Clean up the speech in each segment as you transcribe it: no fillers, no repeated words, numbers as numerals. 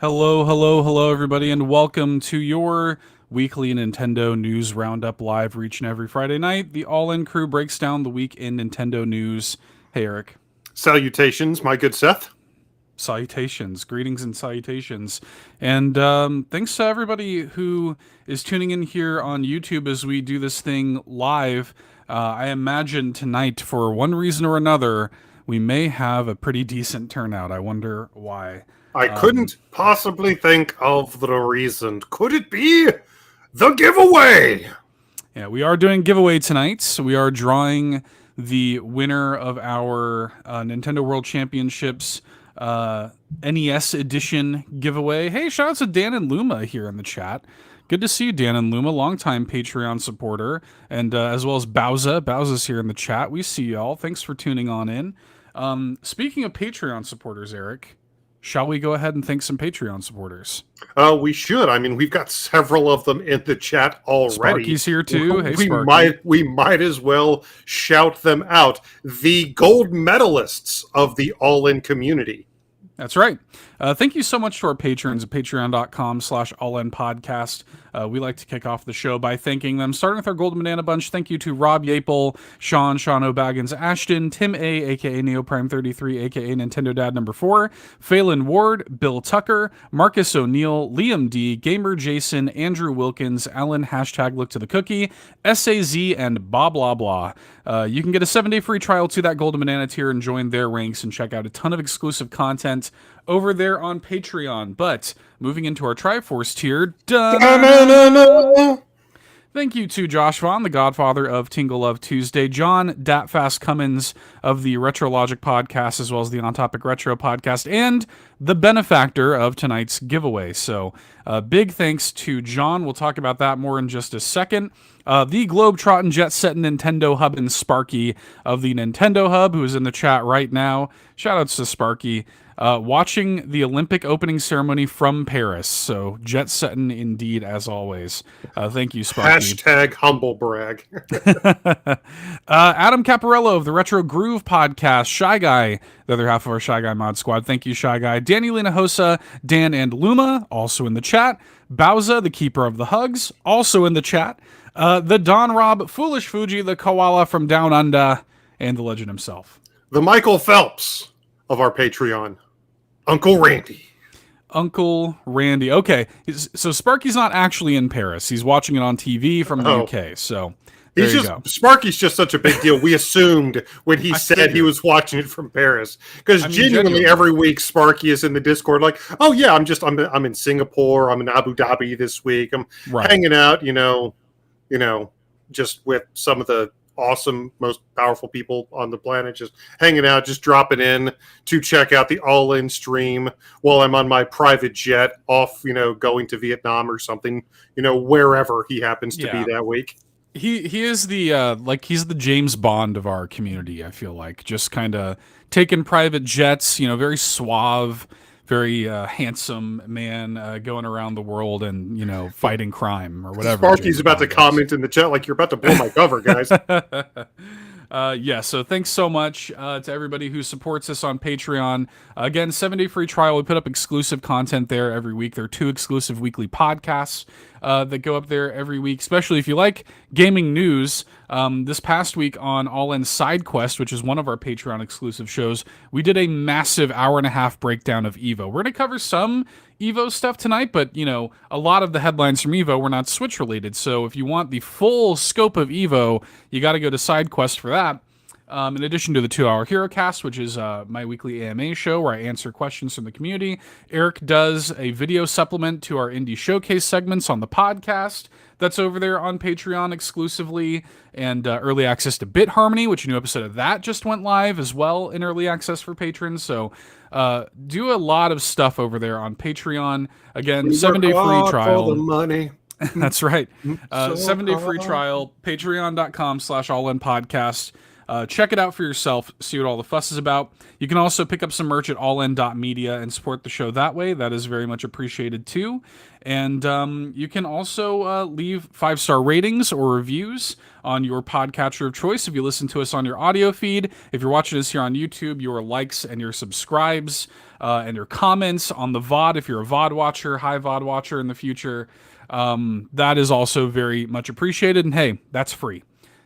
Hello, hello, hello, everybody, and welcome to your weekly Nintendo News Roundup live each and every Friday night. The All-In crew breaks down the week in Nintendo news. Hey, Eric. Salutations, my good Seth. Salutations, greetings and salutations. And thanks to everybody who is tuning in here on YouTube as we do this thing live. I imagine tonight, for one reason or another, we may have a pretty decent turnout. I wonder why. I couldn't possibly think of the reason. Could it be the giveaway? Yeah, we are doing giveaway tonight. So we are drawing the winner of our Nintendo World Championships NES edition giveaway. Hey, shout out to Dan and Luma here in the chat. Good to see you, Dan and Luma, longtime Patreon supporter, and as well as Bowza. Bowza's here in the chat. We see y'all. Thanks for tuning on in. Speaking of Patreon supporters, Eric, shall we go ahead and thank some Patreon supporters? We should. I mean, we've got several of them in the chat already. Sparky's here too. Hey, we Sparky. we might as well shout them out. The gold medalists of the All-In community. That's right. Thank you so much to our patrons at patreon.com/allinpodcast. We like to kick off the show by thanking them, starting with our Golden Banana Bunch. Thank you to Rob Yapel, Sean O'Baggins, Ashton, Tim A, aka Neoprime33, aka Nintendo Dad number 4, Phelan Ward, Bill Tucker, Marcus O'Neill, Liam D, Gamer Jason, Andrew Wilkins, Alan, #Look to the Cookie, SAZ, and blah blah blah. You can get a 7-day free trial to that Golden Banana tier and join their ranks and check out a ton of exclusive content over there on Patreon. But moving into our Triforce tier, thank you to Josh Vaughn, the godfather of Tingle Love Tuesday, John Datfast Cummins of the Retrologic podcast, as well as the On Topic Retro podcast, and the benefactor of tonight's giveaway. So big thanks to John. We'll talk about that more in just a second. The Globetrotting Jet Setting Nintendo Hub and Sparky of the Nintendo Hub, who is in the chat right now. Shout outs to Sparky. Watching the Olympic opening ceremony from Paris. So jet setting indeed, as always. Thank you, Sparky. #humble brag. Adam Caparello of the Retro Groove podcast. Shy Guy, the other half of our Shy Guy mod squad. Thank you, Shy Guy. Danny Linahosa, Dan and Luma, also in the chat. Bowza, the keeper of the hugs, also in the chat. The Don Rob, Foolish Fuji, the koala from Down Under, and the legend himself. The Michael Phelps of our Patreon, Uncle Randy. Uncle Randy. Okay, so Sparky's not actually in Paris. He's watching it on TV from the UK. So there you go. Sparky's just such a big deal. We assumed when he said he was watching it from Paris, because genuinely every week Sparky is in the Discord like, oh yeah, I'm in Singapore, I'm in Abu Dhabi this week, I'm hanging out, just with some of the awesome, most powerful people on the planet, just hanging out, just dropping in to check out the All-In stream while I'm on my private jet off, going to Vietnam or something, wherever he happens to be that week. He is the he's the James Bond of our community, I feel like, just kind of taking private jets, very suave, very handsome man going around the world and, fighting crime or whatever. Sparky's about to comment in the chat like, you're about to blow my cover, guys. So thanks so much to everybody who supports us on Patreon. Again, 7-day free trial. We put up exclusive content there every week. There are 2 exclusive weekly podcasts that go up there every week, especially if you like gaming news. This past week on All In Side Quest, which is one of our Patreon exclusive shows, we did a massive hour-and-a-half breakdown of EVO. We're going to cover some EVO stuff tonight, but, a lot of the headlines from EVO were not Switch related. So if you want the full scope of EVO, you got to go to Side Quest for that. In addition to the 2-hour Hero Cast, which is my weekly AMA show where I answer questions from the community, Eric does a video supplement to our Indie Showcase segments on the podcast. That's over there on Patreon exclusively, and early access to Bit Harmony, which a new episode of that just went live as well in early access for patrons. So do a lot of stuff over there on Patreon. Again, 7-day free trial. For the money. That's right. 7-day free trial, patreon.com/allinpodcast. Check it out for yourself, see what all the fuss is about. You can also pick up some merch at allin.media and support the show that way. That is very much appreciated too. And you can also leave 5-star ratings or reviews on your podcatcher of choice if you listen to us on your audio feed. If you're watching us here on YouTube, your likes and your subscribes and your comments on the VOD. If you're a VOD watcher, high VOD watcher in the future, that is also very much appreciated. And hey, that's free.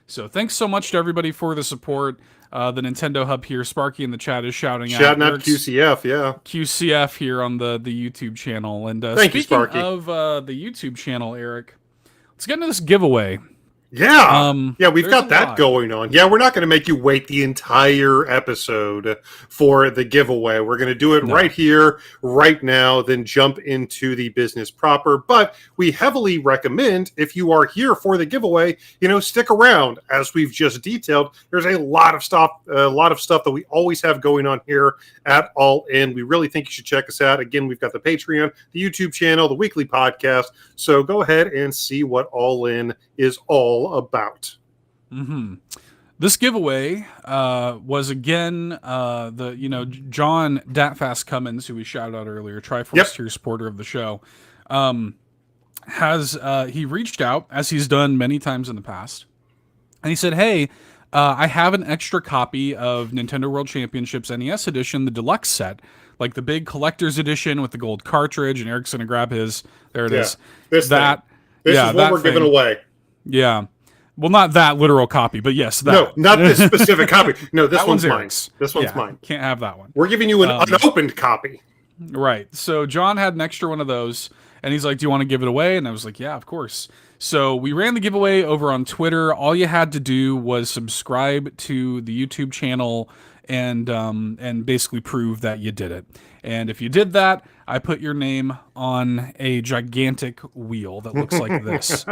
So thanks so much to everybody for the support. The Nintendo Hub here, Sparky in the chat is shouting out QCF, yeah. QCF here on the YouTube channel. And Thank you, speaking Sparky. of the YouTube channel, Eric, let's get into this giveaway. Yeah, we've got that lot going on. Yeah, we're not going to make you wait the entire episode for the giveaway. We're going to do it right here, right now, then jump into the business proper. But we heavily recommend, if you are here for the giveaway, stick around. As we've just detailed, there's a lot of stuff that we always have going on here at All In. We really think you should check us out. Again, we've got the Patreon, the YouTube channel, the weekly podcast. So go ahead and see what All In is all about. This giveaway was again John Datfast Cummins, who we shouted out earlier, Triforce tier supporter of the show, has he reached out, as he's done many times in the past, and he said, hey, I have an extra copy of Nintendo World Championships NES edition, the deluxe set, like the big collector's edition with the gold cartridge, and Eric's gonna grab his. There it is. This is what we're giving away. Yeah. Well, not that literal copy, but yes, that. No, not this specific copy. No, this one's mine. Eric's. This one's mine. Can't have that one. We're giving you an unopened copy. Right. So John had an extra one of those, and he's like, do you want to give it away? And I was like, yeah, of course. So we ran the giveaway over on Twitter. All you had to do was subscribe to the YouTube channel and basically prove that you did it. And if you did that, I put your name on a gigantic wheel that looks like this.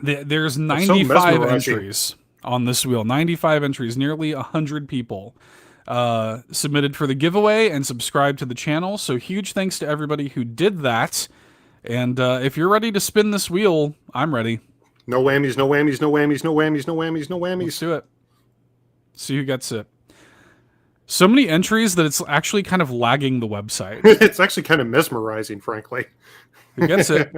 There's 95 entries on this wheel. 95 entries, nearly 100 people submitted for the giveaway and subscribed to the channel. So huge thanks to everybody who did that. And if you're ready to spin this wheel, I'm ready. No whammies, no whammies, no whammies, no whammies, no whammies, no whammies. Let's do it. See who gets it. So many entries that it's actually kind of lagging the website. It's actually kind of mesmerizing, frankly. Who gets it?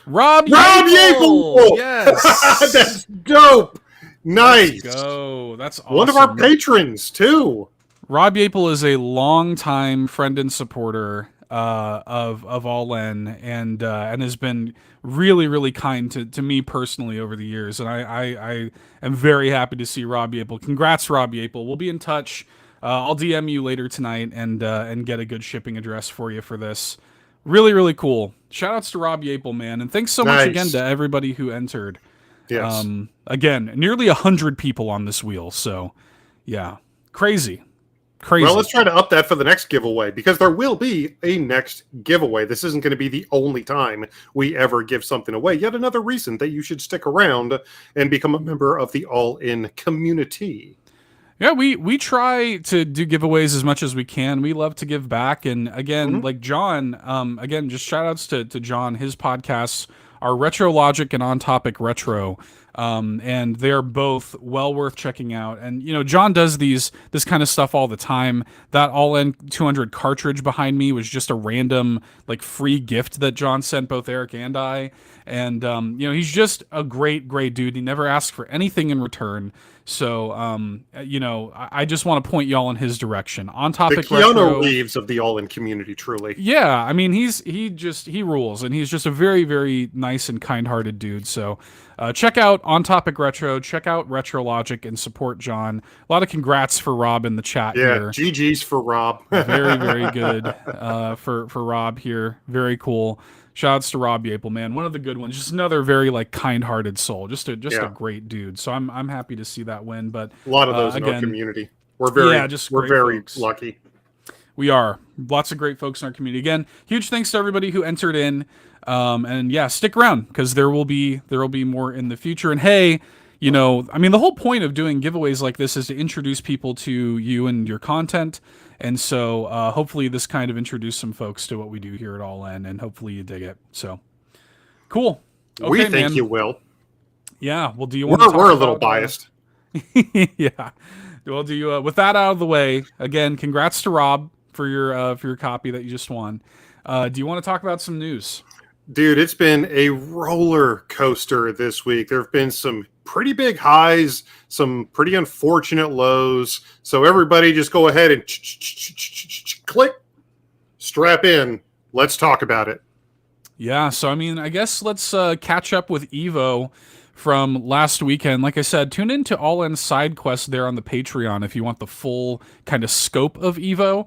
Rob Yapel! Yes! That's dope! Nice! Let's go. That's awesome. One of our patrons, too. Rob Yapel is a longtime friend and supporter of All In, and has been really, really kind to me personally over the years. And I am very happy to see Rob Yapel. Congrats, Rob Yapel. We'll be in touch. I'll DM you later tonight and get a good shipping address for you for this. Really, really cool. Shoutouts to Rob Yapel, man. And thanks so much again to everybody who entered. Yes. Again, nearly 100 people on this wheel. So, yeah. Crazy. Well, let's try to up that for the next giveaway, because there will be a next giveaway. This isn't going to be the only time we ever give something away. Yet another reason that you should stick around and become a member of the All In community. Yeah, we try to do giveaways as much as we can. We love to give back. And again, like John, again, just shout outs to John. His podcasts are Retro Logic and On Topic Retro. And they're both well worth checking out. And, John does this kind of stuff all the time. That All In 200 cartridge behind me was just a random, free gift that John sent both Eric and I. And, he's just a great, great dude. He never asks for anything in return. So, I just want to point y'all in his direction. On Topic Retro. The Keanu Retro, Reeves of the All In community, truly. Yeah, I mean, he rules, and he's just a very, very nice and kind-hearted dude. So, check out On Topic Retro, check out Retro Logic, and support John. A lot of congrats for Rob in the chat here. Yeah, GG's for Rob. Very, very good for Rob here. Very cool. Shoutouts to Rob Yapel, man. One of the good ones. Just another very kind-hearted soul. Just a great dude. So I'm happy to see that win. But a lot of those in our community. We're very lucky. We are. Lots of great folks in our community. Again, huge thanks to everybody who entered in. And yeah, stick around, because there will be more in the future. And hey, the whole point of doing giveaways like this is to introduce people to you and your content. And so hopefully this kind of introduced some folks to what we do here at All In, and hopefully you dig it. So cool. Okay, we think you will. Yeah. Well, do you want to talk We're a little biased. Yeah. Well, do you with that out of the way, again, congrats to Rob for your copy that you just won. Do you want to talk about some news? Dude, it's been a roller coaster this week. There have been some pretty big highs, some pretty unfortunate lows. So everybody just go ahead and click, strap in. Let's talk about it. Yeah, so I mean, I guess let's catch up with Evo from last weekend. Like I said, tune into All In Side Quest there on the Patreon if you want the full kind of scope of Evo.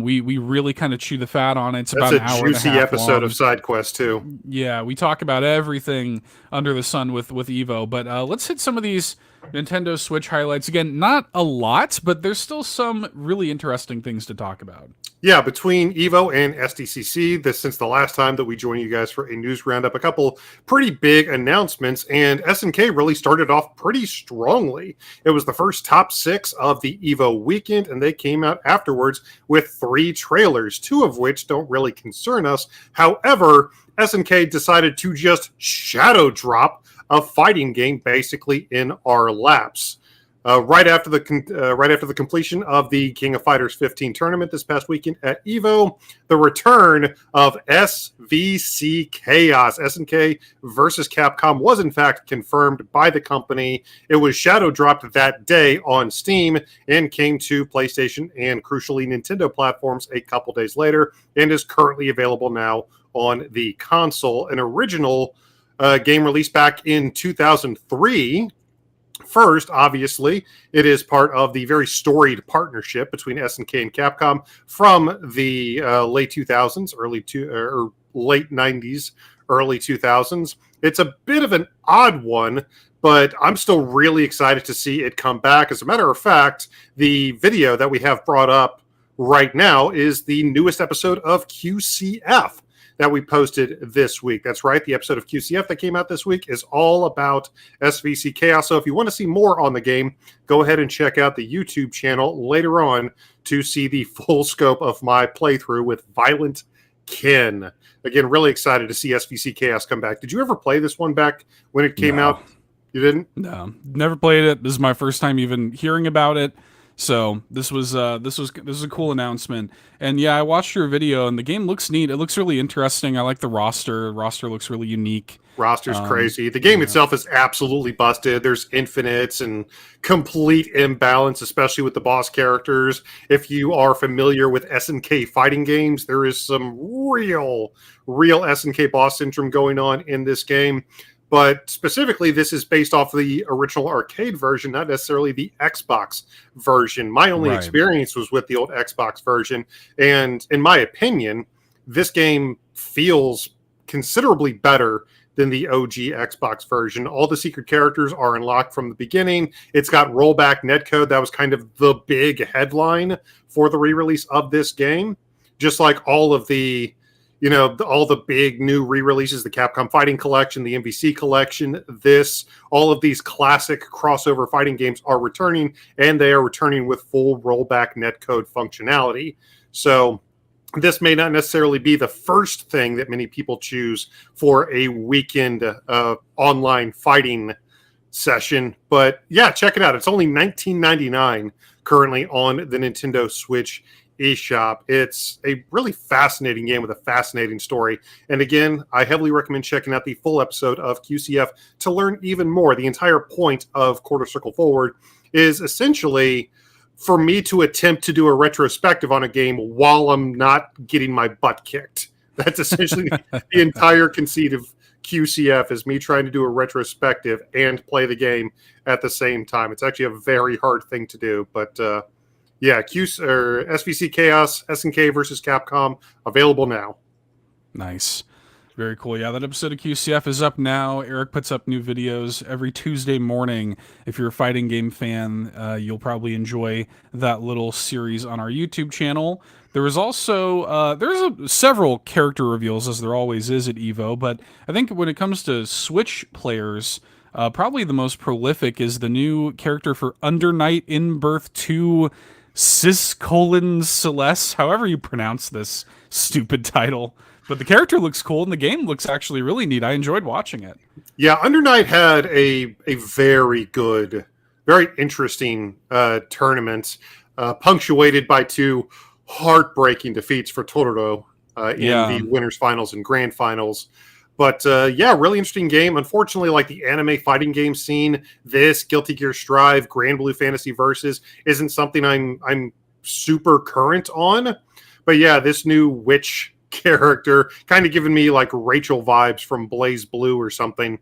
We really kind of chew the fat on it. It's That's about a an hour and a juicy half episode long. of Side Quest too. Yeah, we talk about everything under the sun with Evo. But let's hit some of these Nintendo Switch highlights again. Not a lot, but there's still some really interesting things to talk about. Yeah, between Evo and SDCC, since the last time that we joined you guys for a news roundup, a couple pretty big announcements, and SNK really started off pretty strongly. It was the first top 6 of the Evo weekend, and they came out afterwards with 3 trailers, 2 of which don't really concern us. However, SNK decided to just shadow drop a fighting game basically in our laps. Right after the completion of the King of Fighters 15 tournament this past weekend at Evo, the return of SVC Chaos, SNK versus Capcom, was in fact confirmed by the company. It was shadow dropped that day on Steam and came to PlayStation and crucially Nintendo platforms a couple days later, and is currently available now on the console. An original game released back in 2003. First, obviously, it is part of the very storied partnership between SNK and Capcom from the late 2000s, late 90s, early 2000s. It's a bit of an odd one, but I'm still really excited to see it come back. As a matter of fact, the video that we have brought up right now is the newest episode of QCF that we posted this week. That's right. The episode of QCF that came out this week is all about SVC Chaos. So if you want to see more on the game, go ahead and check out the YouTube channel later on to see the full scope of my playthrough with Violent Kin. Again, really excited to see SVC Chaos come back. Did you ever play this one back when it came out? You didn't? No, never played it. This is my first time even hearing about it. So this was a cool announcement, and yeah, I watched your video, and the game looks neat. It looks really interesting. I like the roster. Roster looks really unique. Roster's crazy. The game itself is absolutely busted. There's infinites and complete imbalance, especially with the boss characters. If you are familiar with SNK fighting games, there is some real SNK boss syndrome going on in this game. But specifically, this is based off the original arcade version, not necessarily the Xbox version. My only experience was with the old Xbox version. And in my opinion, this game feels considerably better than the OG Xbox version. All the secret characters are unlocked from the beginning. It's got rollback netcode. That was kind of the big headline for the re-release of this game. Just like all of the all the big new re-releases, the Capcom Fighting Collection, the MVC Collection, all of these classic crossover fighting games are returning, and they are returning with full rollback netcode functionality. So this may not necessarily be the first thing that many people choose for a weekend online fighting session, but yeah, check it out. It's only $19.99 currently on the Nintendo Switch eShop. It's a really fascinating game with a fascinating story. And again, I heavily recommend checking out the full episode of QCF to learn even more. The entire point of Quarter Circle Forward is essentially for me to attempt to do a retrospective on a game while I'm not getting my butt kicked. That's essentially the entire conceit of QCF is me trying to do a retrospective and play the game at the same time. It's actually a very hard thing to do, but yeah, SVC Chaos, SNK versus Capcom, available now. Nice. Very cool. Yeah, that episode of QCF is up now. Eric puts up new videos every Tuesday morning. If you're a fighting game fan, you'll probably enjoy that little series on our YouTube channel. There was also several character reveals, as there always is at EVO, but I think when it comes to Switch players, probably the most prolific is the new character for Under Night in Birth 2, Celeste, however you pronounce this stupid title. But the character looks cool, and the game looks actually really neat. I enjoyed watching it. Yeah, Under Night had a very good, very interesting tournament, punctuated by 2 heartbreaking defeats for Totoro in Yeah. the winners finals and grand finals. But yeah, really interesting game. Unfortunately, like the anime fighting game scene, this Guilty Gear Strive, Grand Blue Fantasy Versus isn't something I'm super current on. But yeah, this new witch character kind of giving me like Rachel vibes from Blaze Blue or something.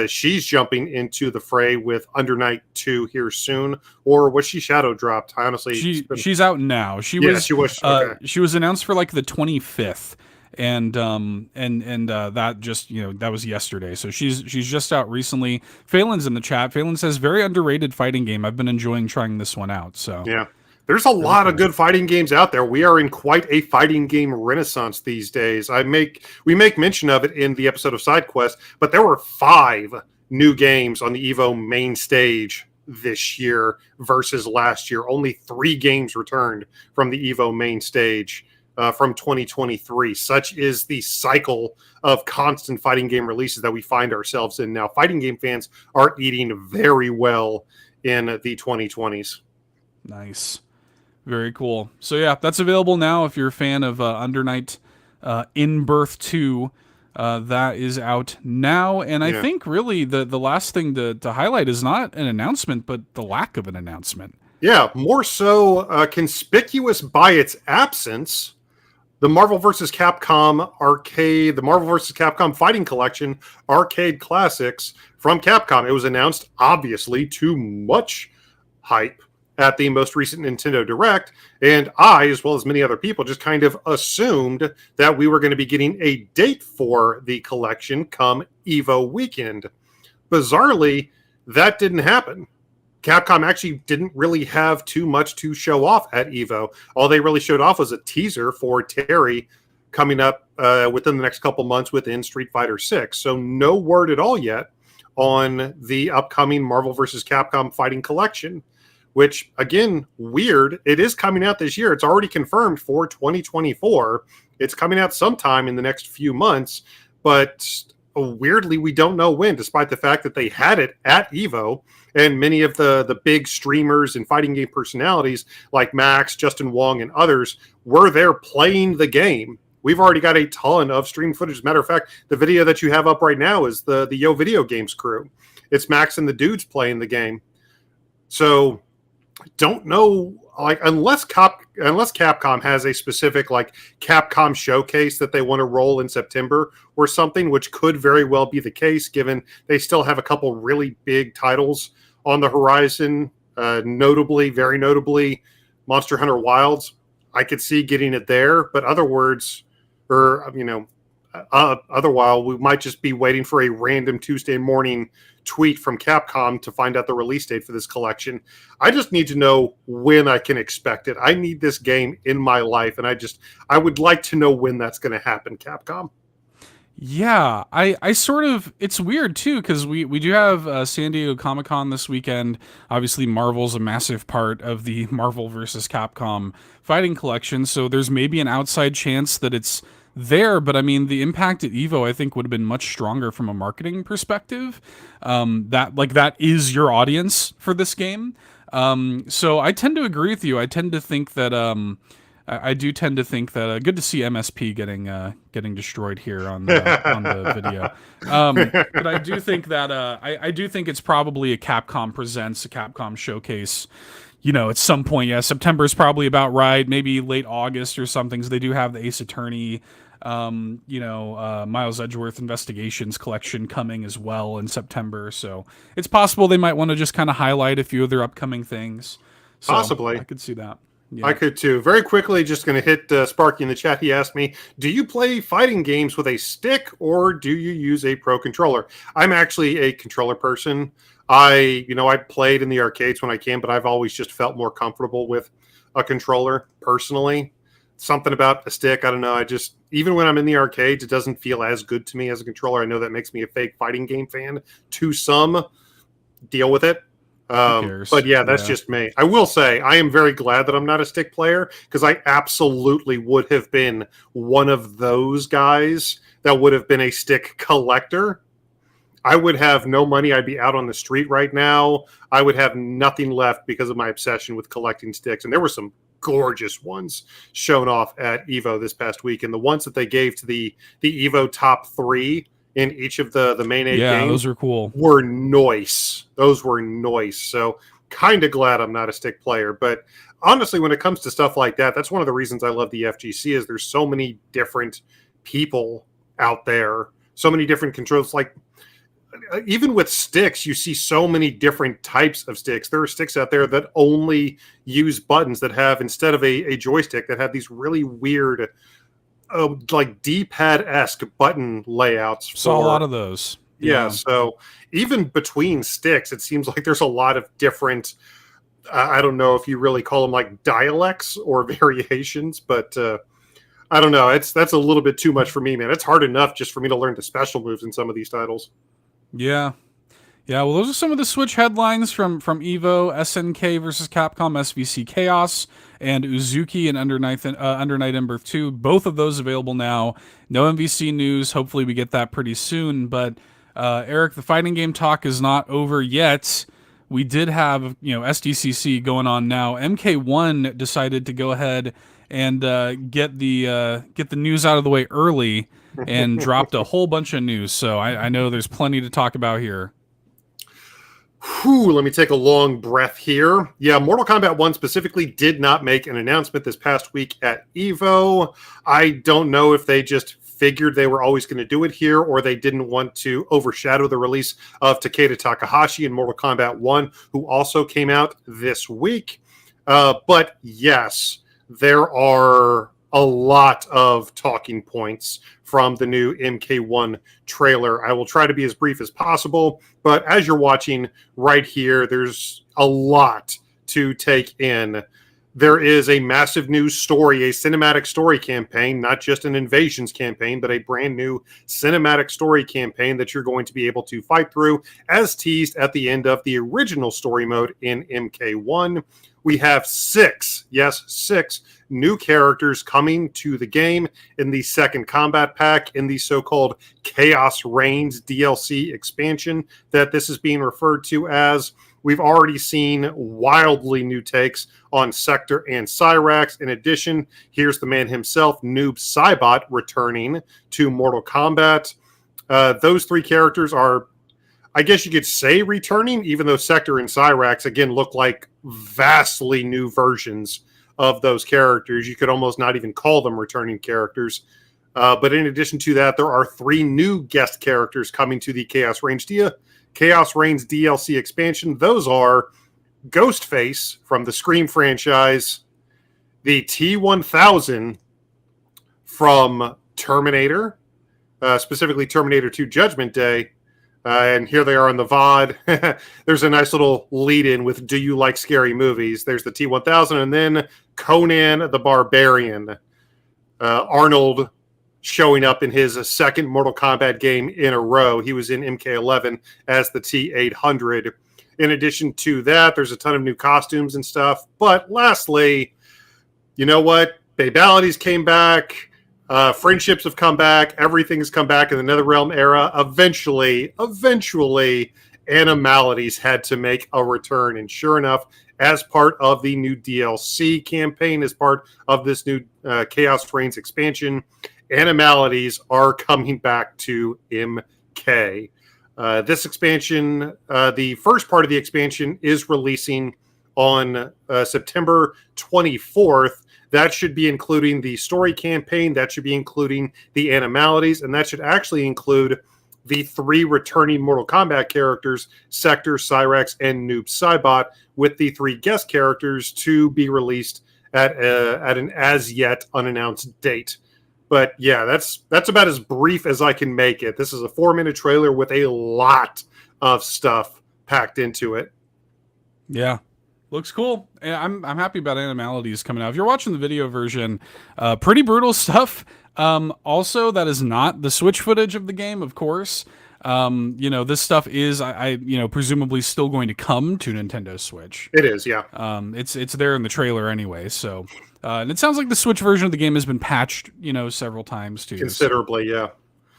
She's jumping into the fray with Under Night 2 here soon, or was she shadow dropped? I honestly, She's out now. yeah, she was okay. She was announced for like the 25th. And that just, that was yesterday. So she's just out recently. Phelan's in the chat. Phelan says very underrated fighting game. I've been enjoying trying this one out. So Yeah. There's a lot of good fighting games out there. We are in quite a fighting game renaissance these days. We make mention of it in the episode of Side Quest, but there were 5 new games on the Evo main stage this year versus last year. Only 3 games returned from the Evo main stage from 2023. Such is the cycle of constant fighting game releases that we find ourselves in now. Fighting game fans are eating very well in the 2020s. Nice. Very cool. So yeah, that's available now if you're a fan of Under Night In Birth 2. That is out now. And I think really the last thing to highlight is not an announcement, but the lack of an announcement. Yeah, more so conspicuous by its absence. The Marvel vs. Capcom arcade, the Marvel vs. Capcom Fighting Collection arcade classics from Capcom. It was announced, obviously, to much hype at the most recent Nintendo Direct, and I, as well as many other people, just kind of assumed that we were going to be getting a date for the collection come EVO weekend. Bizarrely, that didn't happen. Capcom actually didn't really have too much to show off at EVO. All they really showed off was a teaser for Terry coming up within the next couple months within Street Fighter 6. So no word at all yet on the upcoming Marvel vs. Capcom Fighting Collection, which, again, weird. It is coming out this year. It's already confirmed for 2024. It's coming out sometime in the next few months, but weirdly, we don't know when, despite the fact that they had it at EVO, and many of the big streamers and fighting game personalities like Max, Justin Wong, and others were there playing the game. We've already got a ton of stream footage. As a matter of fact, the video that you have up right now is the Yo Video Games crew. It's Max and the dudes playing the game. So don't know, like, unless Capcom has a specific like Capcom showcase that they want to roll in September or something, which could very well be the case given they still have a couple really big titles on the horizon, very notably Monster Hunter Wilds. I could see getting it there, but otherwise we might just be waiting for a random Tuesday morning tweet from Capcom to find out the release date for this collection. I just need to know when I can expect it. I need this game in my life, and I would like to know when that's going to happen, Capcom. Yeah, I sort of, it's weird too, because we do have San Diego Comic-Con this weekend. Obviously, Marvel's a massive part of the Marvel vs. Capcom fighting collection, so there's maybe an outside chance that it's there, but I mean, the impact at EVO, I think, would have been much stronger from a marketing perspective. That is your audience for this game. So I tend to agree with you. I tend to think that I do tend to think that good to see MSP getting destroyed here on the video. But I do think that I do think it's probably a Capcom Presents, a Capcom Showcase. At some point, yeah, September is probably about right. Maybe late August or something. So they do have the Ace Attorney, Miles Edgeworth Investigations collection coming as well in September. So it's possible they might want to just kind of highlight a few of their upcoming things. So possibly. I could see that. Yeah. I could too. Very quickly, just going to hit Sparky in the chat. He asked me, do you play fighting games with a stick or do you use a pro controller? I'm actually a controller person. I played in the arcades when I can, but I've always just felt more comfortable with a controller personally. Something about a stick, I don't know. Even when I'm in the arcades, it doesn't feel as good to me as a controller. I know that makes me a fake fighting game fan to some. Deal with it. But yeah, that's just me. I will say I am very glad that I'm not a stick player because I absolutely would have been one of those guys that would have been a stick collector. I would have no money. I'd be out on the street right now. I would have nothing left because of my obsession with collecting sticks. And there were some gorgeous ones shown off at Evo this past week, and the ones that they gave to the Evo top 3 in each of the main 8 Yeah, games those are cool. were nice. Those were nice. So kind of glad I'm not a stick player, but honestly, when it comes to stuff like that, that's one of the reasons I love the FGC is there's so many different people out there, so many different controls. Like even with sticks, you see so many different types of sticks. There are sticks out there that only use buttons that have, instead of a joystick, that have these really weird, like D-pad-esque button layouts. Saw a lot of those. Yeah, so even between sticks, it seems like there's a lot of different, I don't know if you really call them like dialects or variations, but I don't know. That's a little bit too much for me, man. It's hard enough just for me to learn the special moves in some of these titles. Yeah. Yeah, well, those are some of the Switch headlines from Evo, SNK versus Capcom, SVC Chaos, and Uzuki and Under Night and Birth 2. Both of those available now. No MVC news. Hopefully we get that pretty soon. But, Eric, the fighting game talk is not over yet. We did have, SDCC going on now. MK1 decided to go ahead and get the news out of the way early and dropped a whole bunch of news. So I know there's plenty to talk about here. Whew, let me take a long breath here. Yeah, Mortal Kombat 1 specifically did not make an announcement this past week at EVO. I don't know if they just figured they were always going to do it here, or they didn't want to overshadow the release of Takeda Takahashi in Mortal Kombat 1, who also came out this week. But yes, there are a lot of talking points from the new MK1 trailer. I will try to be as brief as possible, but as you're watching right here, there's a lot to take in. There is a massive new story, a cinematic story campaign, not just an invasions campaign, but a brand new cinematic story campaign that you're going to be able to fight through, as teased at the end of the original story mode in MK1. We have 6 new characters coming to the game in the second combat pack in the so-called Chaos Reigns DLC expansion that this is being referred to as. We've already seen wildly new takes on Sector and Cyrax. In addition, here's the man himself, Noob Saibot, returning to Mortal Kombat. Those 3 characters are, I guess you could say, returning, even though Sector and Cyrax, again, look like vastly new versions of those characters. You could almost not even call them returning characters. But in addition to that, there are 3 new guest characters coming to the Chaos Reigns DLC expansion. Those are Ghostface from the Scream franchise, the T-1000 from Terminator, specifically Terminator 2 Judgment Day, and here they are on the VOD. There's a nice little lead-in with "Do you like scary movies?" There's the T-1000, and then Conan the Barbarian. Arnold showing up in his second Mortal Kombat game in a row. He was in MK11 as the T-800. In addition to that, there's a ton of new costumes and stuff. But lastly, you know what? Babalities came back. Friendships have come back. Everything's come back in the NetherRealm era. Eventually, Animalities had to make a return. And sure enough, as part of the new DLC campaign, as part of this new Chaos Reigns expansion, Animalities are coming back to MK. This expansion, the first part of the expansion, is releasing on September 24th. That should be including the story campaign. That should be including the Animalities. And that should actually include the 3 returning Mortal Kombat characters, Sector, Cyrax, and Noob Saibot, with the 3 guest characters to be released at an as-yet unannounced date. But yeah, that's about as brief as I can make it. This is a 4-minute trailer with a lot of stuff packed into it. Yeah. Looks cool. I'm happy about Animalities coming out. If you're watching the video version, pretty brutal stuff. Also, that is not the Switch footage of the game, of course. This stuff is, presumably still going to come to Nintendo Switch. It is, yeah. It's there in the trailer anyway. So, and it sounds like the Switch version of the game has been patched, several times too. Considerably, yeah.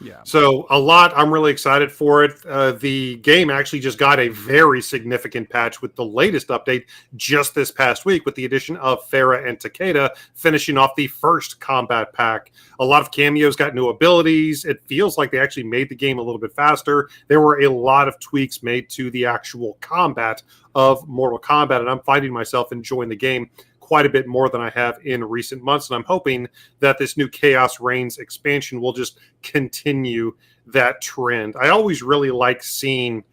Yeah. So a lot. I'm really excited for it. The game actually just got a very significant patch with the latest update just this past week, with the addition of Farah and Takeda finishing off the first combat pack. A lot of cameos got new abilities. It feels like they actually made the game a little bit faster. There were a lot of tweaks made to the actual combat of Mortal Kombat, and I'm finding myself enjoying the game quite a bit more than I have in recent months. And I'm hoping that this new Chaos Reigns expansion will just continue that trend. I always really like seeing,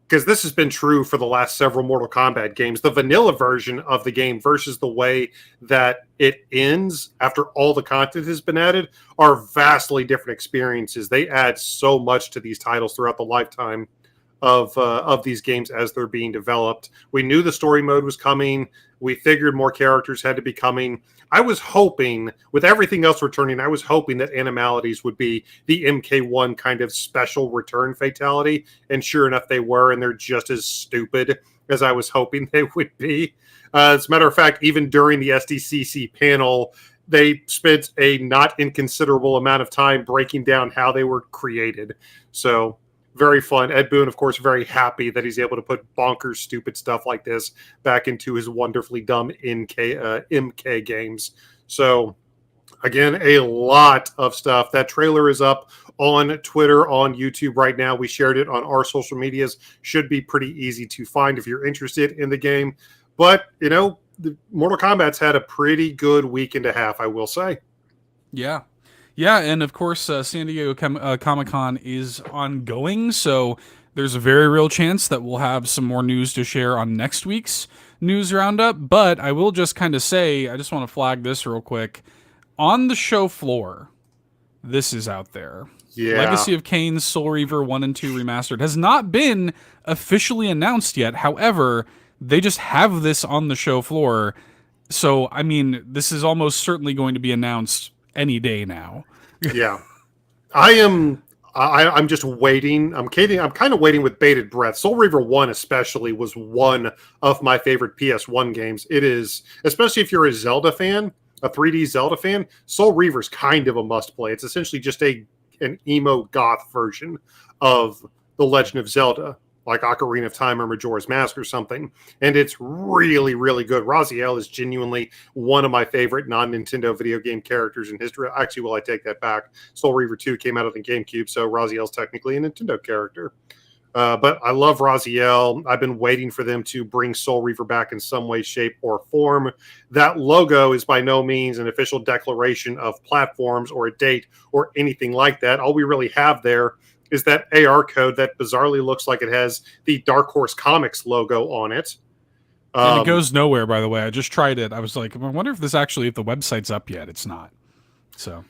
because this has been true for the last several Mortal Kombat games, the vanilla version of the game versus the way that it ends after all the content has been added are vastly different experiences. They add so much to these titles throughout the lifetime of these games as they're being developed. We knew the story mode was coming. We figured more characters had to be coming. I was hoping, with everything else returning, I was hoping that Animalities would be the MK1 kind of special return fatality. And sure enough, they were, and they're just as stupid as I was hoping they would be. As a matter of fact, even during the SDCC panel, they spent a not inconsiderable amount of time breaking down how they were created. So very fun. Ed Boon, of course, very happy that he's able to put bonkers, stupid stuff like this back into his wonderfully dumb MK games. So, again, a lot of stuff. That trailer is up on Twitter, on YouTube right now. We shared it on our social medias. Should be pretty easy to find if you're interested in the game. But, you know, the Mortal Kombat's had a pretty good week and a half, I will say. Yeah. Yeah, and of course, San Diego Comic-Con is ongoing, so there's a very real chance that we'll have some more news to share on next week's News Roundup. But I will just kind of say, I just want to flag this real quick. On the show floor, this is out there. Yeah. Legacy of Kain, Soul Reaver 1 and 2 Remastered has not been officially announced yet. However, they just have this on the show floor. So, I mean, this is almost certainly going to be announced any day now. Yeah. I'm just waiting. I'm kind of waiting with bated breath. Soul Reaver 1 especially was one of my favorite PS1 games. It is, especially if you're a Zelda fan, a 3D Zelda fan, Soul Reaver's kind of a must play. It's essentially just an emo goth version of The Legend of Zelda, like Ocarina of Time or Majora's Mask or something. And it's really, really good. Raziel is genuinely one of my favorite non-Nintendo video game characters in history. Actually, well, I take that back. Soul Reaver 2 came out of the GameCube, so Raziel's technically a Nintendo character. But I love Raziel. I've been waiting for them to bring Soul Reaver back in some way, shape, or form. That logo is by no means an official declaration of platforms or a date or anything like that. All we really have there is that AR code that bizarrely looks like it has the Dark Horse Comics logo on it. And it goes nowhere, by the way. I just tried it. I was like, I wonder if the website's up yet. It's not. So,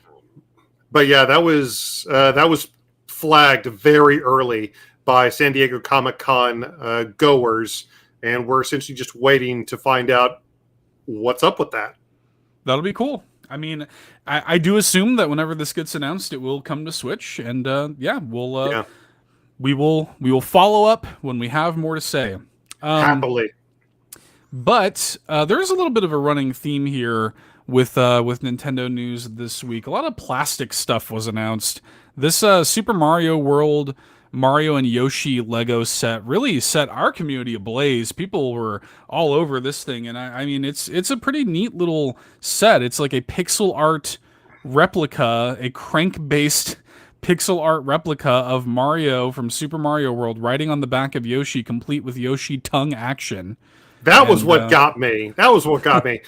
but yeah, that was flagged very early by San Diego Comic-Con goers, and we're essentially just waiting to find out what's up with that. That'll be cool. I mean, I do assume that whenever this gets announced, it will come to Switch, and we will follow up when we have more to say. Happily. But there is a little bit of a running theme here with Nintendo news this week. A lot of plastic stuff was announced. This Super Mario World Mario and Yoshi Lego set really set our community ablaze. People were all over this thing, and I mean, it's a pretty neat little set. It's like a pixel art replica, a crank-based pixel art replica of Mario from Super Mario World riding on the back of Yoshi, complete with Yoshi tongue action. That was what got me. That was what got me.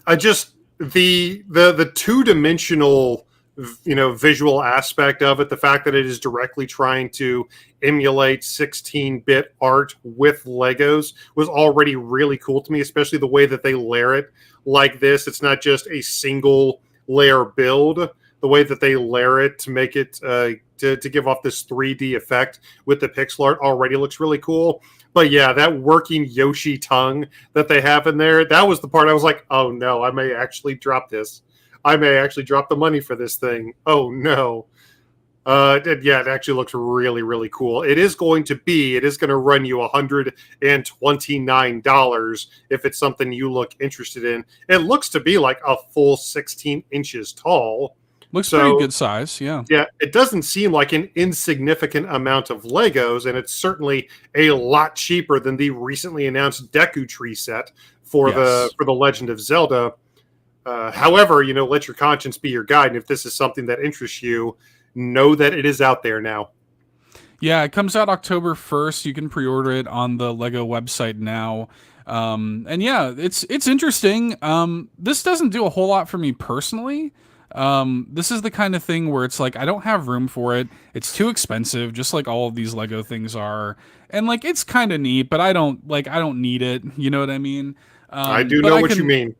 I just the two-dimensional, visual aspect of it, the fact that it is directly trying to emulate 16-bit art with Legos was already really cool to me, especially the way that they layer it like this. It's not just a single layer build. The way that they layer it to make it to give off this 3D effect with the pixel art already looks really cool. But yeah, that working Yoshi tongue that they have in there, that was the part I was like, oh no, I may actually drop this. I may actually drop the money for this thing. Oh no. It actually looks really, really cool. It is going to run you $129 if it's something you look interested in. It looks to be like a full 16 inches tall. Looks pretty So good size. Yeah. yeah, it doesn't seem like an insignificant amount of Legos, and it's certainly a lot cheaper than the recently announced Deku Tree set Yes. for the Legend of Zelda. However, let your conscience be your guide, and if this is something that interests you, know that it is out there now. Yeah, it comes out October 1st. You can pre-order it on the Lego website now. And yeah, it's interesting. This doesn't do a whole lot for me personally. This is the kind of thing where it's like I don't have room for it. It's too expensive, just like all of these Lego things are. And like it's kind of neat, but I don't need it. You know what I mean? I do But know I what you can mean.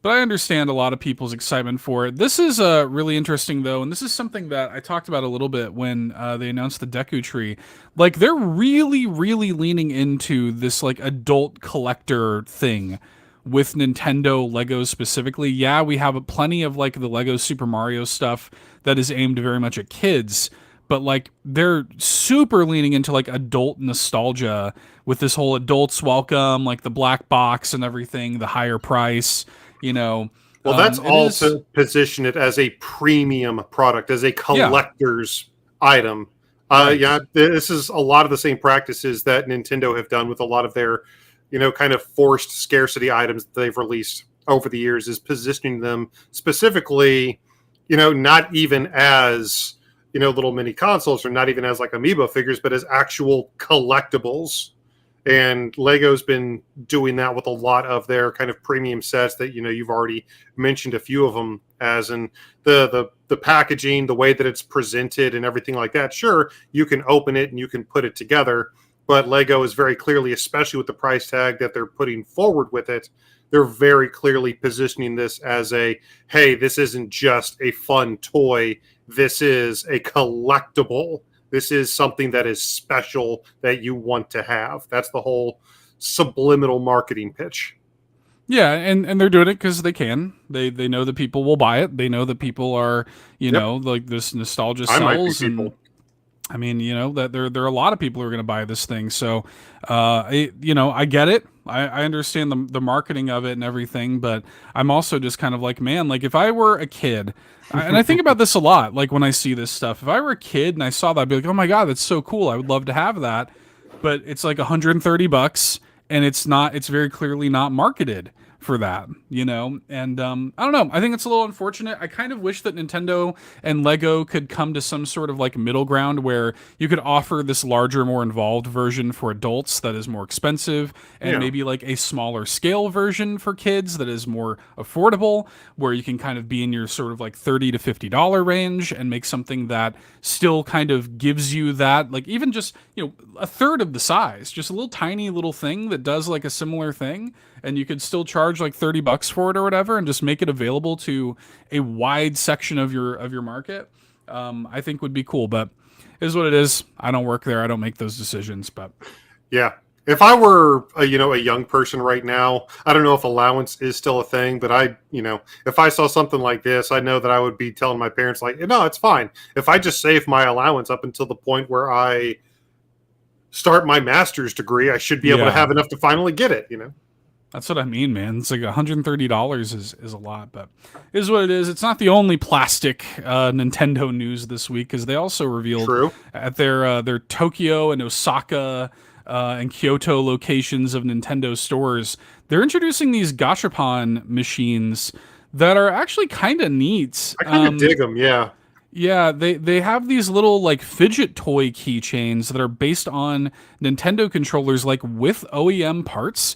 but I understand a lot of people's excitement for it. This is really interesting, though, and this is something that I talked about a little bit when they announced the Deku Tree. Like, they're really, really leaning into this, like, adult collector thing with Nintendo Legos specifically. Yeah, we have plenty of, like, the Lego Super Mario stuff that is aimed very much at kids, but, like, they're super leaning into, like, adult nostalgia with this whole adults welcome, like, the black box and everything, the higher price, you know. Well, that's It all is, to position it as a premium product, as a yeah, collector's item. right. Yeah, this is a lot of the same practices that Nintendo have done with a lot of their, kind of forced scarcity items that they've released over the years, is positioning them specifically, not even as, little mini consoles or not even as like amiibo figures, but as actual collectibles. And Lego's been doing that with a lot of their kind of premium sets that you've already mentioned a few of them as, and the packaging, the way that it's presented and everything like that. Sure, you can open it and you can put it together, but Lego is very clearly, especially with the price tag that they're putting forward with it, they're very clearly positioning this as a, hey, this isn't just a fun toy, this is a collectible. This is something that is special that you want to have. That's the whole subliminal marketing pitch. Yeah, and they're doing it because they can. They know that people will buy it. They know that people are, Yep. like this nostalgia I might be sells, and people. I mean, that there are a lot of people who are going to buy this thing. So, I get it. I understand the marketing of it and everything, but I'm also just kind of like, man, like if I were a kid, and I think about this a lot, like when I see this stuff, if I were a kid and I saw that, I'd be like, oh my God, that's so cool. I would love to have that. But it's like $130 and it's very clearly not marketed for that, and I don't know, I think it's a little unfortunate. I kind of wish that Nintendo and Lego could come to some sort of like middle ground where you could offer this larger, more involved version for adults that is more expensive, and Yeah. maybe like a smaller scale version for kids that is more affordable, where you can kind of be in your sort of like $30 to $50 range and make something that still kind of gives you that, like even just a third of the size, just a little tiny little thing that does like a similar thing, and you could still charge like $30 for it or whatever, and just make it available to a wide section of your market. I think would be cool, but it is what it is. I don't work there. I don't make those decisions, but Yeah. If I were a young person right now, I don't know if allowance is still a thing, but if I saw something like this, I know that I would be telling my parents like, no, it's fine. If I just save my allowance up until the point where I start my master's degree, I should be able to yeah, have enough to finally get it. that's what I mean, man. It's like $130 is a lot, but it is what it is. It's not the only plastic Nintendo news this week, because they also revealed True. at their Tokyo and Osaka and Kyoto locations of Nintendo stores, they're introducing these gashapon machines that are actually kind of neat. I kind of dig them. Yeah. Yeah, they have these little like fidget toy keychains that are based on Nintendo controllers, like with OEM parts.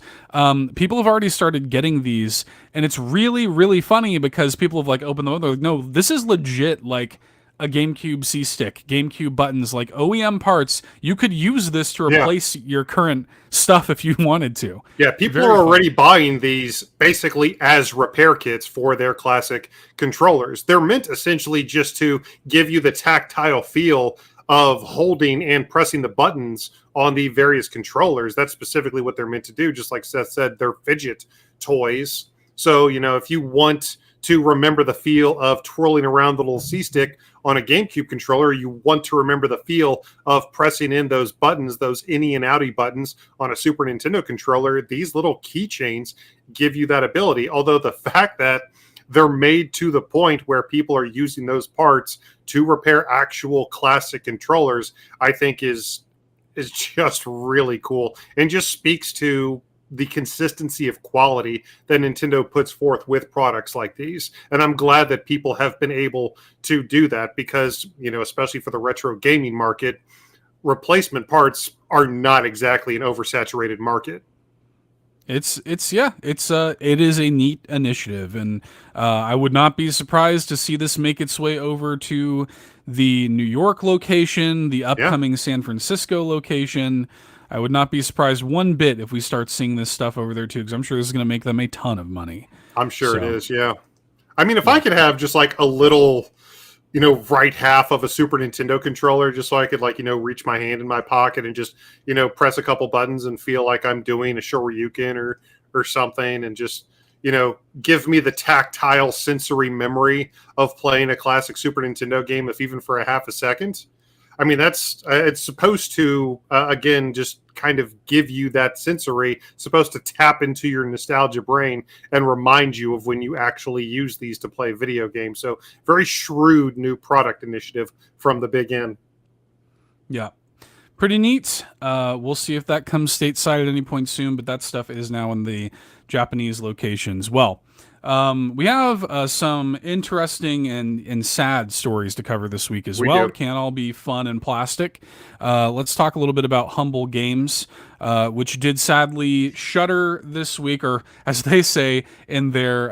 People have already started getting these, and it's really really funny because people have like opened them up. They're like, no, this is legit like a GameCube C stick, GameCube buttons, like OEM parts. You could use this to Yeah. replace your current stuff if you wanted to. Yeah, people Very are already funny. buying these basically as repair kits for their classic controllers. They're meant essentially just to give you the tactile feel of holding and pressing the buttons on the various controllers. That's specifically what they're meant to do. Just like Seth said, they're fidget toys. So, if you want to remember the feel of twirling around the little C stick on a GameCube controller, you want to remember the feel of pressing in those buttons, those innie and outie buttons on a Super Nintendo controller, these little keychains give you that ability. Although the fact that they're made to the point where people are using those parts to repair actual classic controllers, I think is just really cool and just speaks to the consistency of quality that Nintendo puts forth with products like these. And I'm glad that people have been able to do that because, especially for the retro gaming market, replacement parts are not exactly an oversaturated market. It is a neat initiative, and I would not be surprised to see this make its way over to the New York location, the Yeah, upcoming San Francisco location. I would not be surprised one bit if we start seeing this stuff over there too, because I'm sure this is going to make them a ton of money. I'm sure it So, is. Yeah. I mean, if I yeah. could have just like a little, right half of a Super Nintendo controller, just so I could reach my hand in my pocket and just, press a couple buttons and feel like I'm doing a Shoryuken or something, and just, give me the tactile sensory memory of playing a classic Super Nintendo game, if even for a half a second. I mean, that's it's supposed to again just kind of give you that sensory, supposed to tap into your nostalgia brain and remind you of when you actually use these to play video games. So very shrewd new product initiative from the big N. Yeah. Pretty neat. We'll see if that comes stateside at any point soon, but that stuff is now in the Japanese locations. Well, we have some interesting and sad stories to cover this week as We well. do. It can't all be fun and plastic. Let's talk a little bit about Humble Games, which did sadly shutter this week, or as they say in their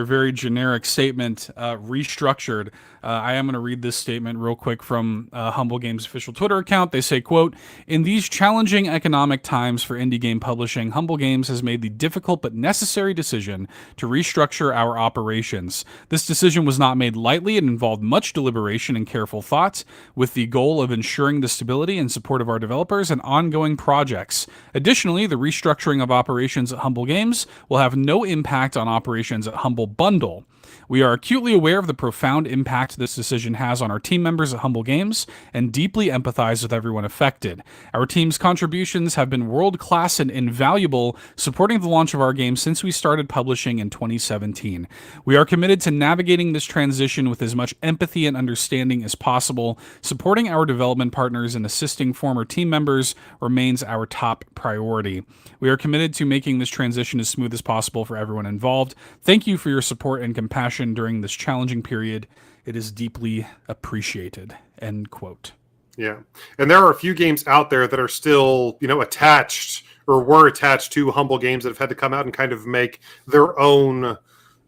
very generic statement, restructured. I am going to read this statement real quick from Humble Games' official Twitter account. They say, quote, "In these challenging economic times for indie game publishing, Humble Games has made the difficult but necessary decision to restructure our operations. This decision was not made lightly. It involved much deliberation and careful thought, with the goal of ensuring the stability and support of our developers and ongoing projects. Additionally, the restructuring of operations at Humble Games will have no impact on operations at Humble Bundle. We are acutely aware of the profound impact this decision has on our team members at Humble Games and deeply empathize with everyone affected. Our team's contributions have been world-class and invaluable, supporting the launch of our game since we started publishing in 2017. We are committed to navigating this transition with as much empathy and understanding as possible. Supporting our development partners and assisting former team members remains our top priority. We are committed to making this transition as smooth as possible for everyone involved. Thank you for your support and compassion during this challenging period. It is deeply appreciated." End quote. Yeah. And there are a few games out there that are still, attached or were attached to Humble Games that have had to come out and kind of make their own,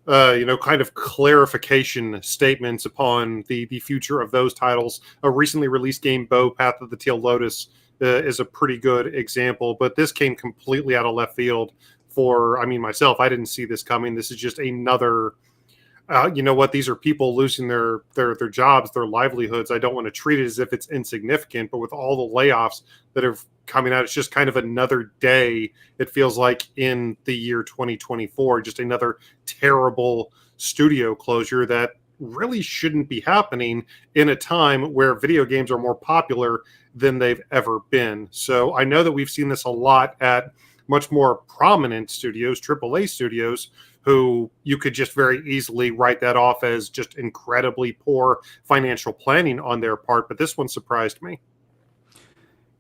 kind of clarification statements upon the future of those titles. A recently released game, Bo, Path of the Teal Lotus, is a pretty good example, but this came completely out of left field for, myself. I didn't see this coming. This is just another, these are people losing their jobs, their livelihoods. I don't want to treat it as if it's insignificant, but with all the layoffs that are coming out, it's just kind of another day, it feels like, in the year 2024, just another terrible studio closure that really shouldn't be happening in a time where video games are more popular than they've ever been. So I know that we've seen this a lot at much more prominent studios, AAA studios, who you could just very easily write that off as just incredibly poor financial planning on their part. But this one surprised me.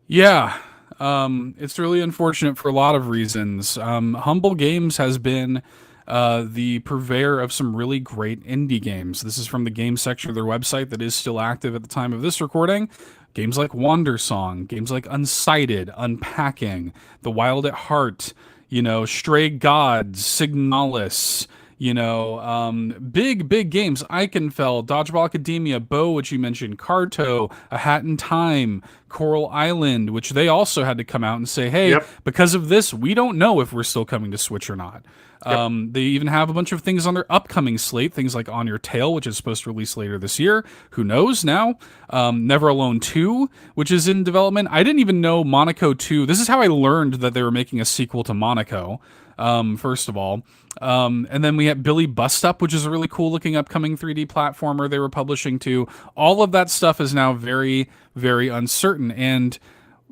Yeah, it's really unfortunate for a lot of reasons. Humble Games has been the purveyor of some really great indie games. This is from the game section of their website that is still active at the time of this recording. Games like Wandersong, games like Unsighted, Unpacking, The Wild at Heart, Stray Gods, Signalis, big games. Eichenfeld, Dodgeball Academia, Bo, which you mentioned, Carto, A Hat in Time, Coral Island, which they also had to come out and say, hey, Yep. because of this, we don't know if we're still coming to Switch or not. Yep. They even have a bunch of things on their upcoming slate, things like On Your Tail, which is supposed to release later this year. Who knows now? Never Alone 2, which is in development. I didn't even know Monaco 2. This is how I learned that they were making a sequel to Monaco, first of all. And then we have Billy Bust Up, which is a really cool looking upcoming 3D platformer they were publishing too. All of that stuff is now very, very uncertain. And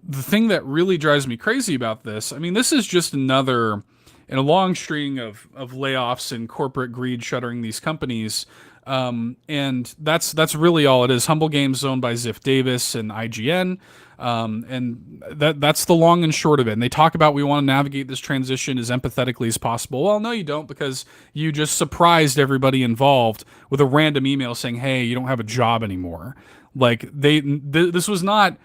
the thing that really drives me crazy about this, this is just another in a long string of layoffs and corporate greed shuttering these companies. And that's really all it is. Humble Games is owned by Ziff Davis and IGN. And that's the long and short of it. And they talk about we want to navigate this transition as empathetically as possible. Well, no, you don't, because you just surprised everybody involved with a random email saying, "Hey, you don't have a job anymore." Like this was not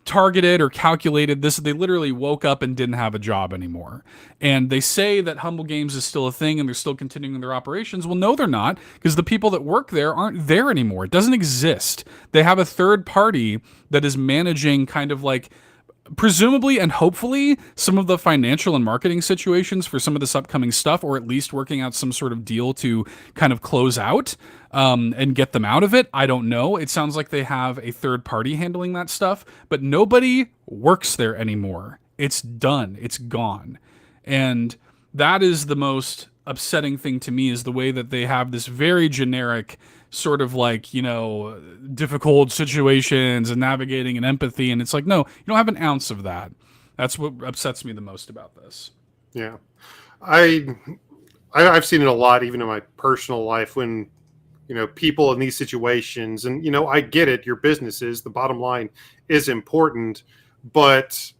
targeted or calculated. They literally woke up and didn't have a job anymore. And they say that Humble Games is still a thing and they're still continuing their operations. Well, no, they're not, because the people that work there aren't there anymore. It doesn't exist. They have a third party that is managing kind of like, presumably and hopefully, some of the financial and marketing situations for some of this upcoming stuff, or at least working out some sort of deal to kind of close out and get them out of it. I don't know. It sounds like they have a third party handling that stuff, but nobody works there anymore. It's done. It's gone. And that is the most upsetting thing to me, is the way that they have this very generic sort of like, difficult situations and navigating and empathy. And it's like, no, you don't have an ounce of that. That's what upsets me the most about this. Yeah. I've seen it a lot, even in my personal life, when, people in these situations, and, I get it. Your businesses, the bottom line is important, but,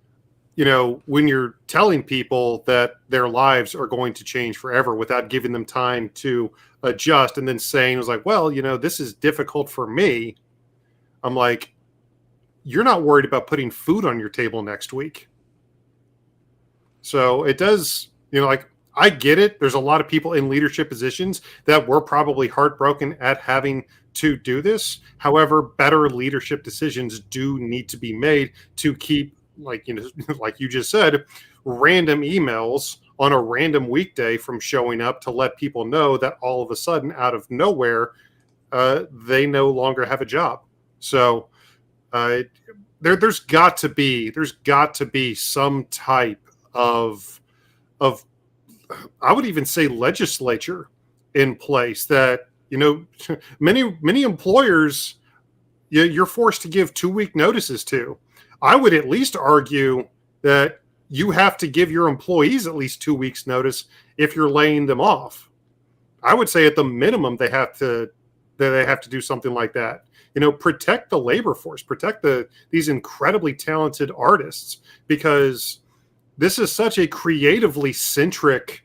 when you're telling people that their lives are going to change forever without giving them time to adjust, and then saying, it was like, well, this is difficult for me. I'm like, you're not worried about putting food on your table next week. So it does, like, I get it. There's a lot of people in leadership positions that were probably heartbroken at having to do this. However, better leadership decisions do need to be made to keep, like, like you just said, random emails on a random weekday from showing up to let people know that all of a sudden, out of nowhere, they no longer have a job. So there's got to be some type of I would even say legislature in place that, many employers, you're forced to give 2-week notices to. I would at least argue that you have to give your employees at least 2 weeks notice if you're laying them off. I would say at the minimum they have to do something like that. Protect the labor force, protect these incredibly talented artists, because this is such a creatively centric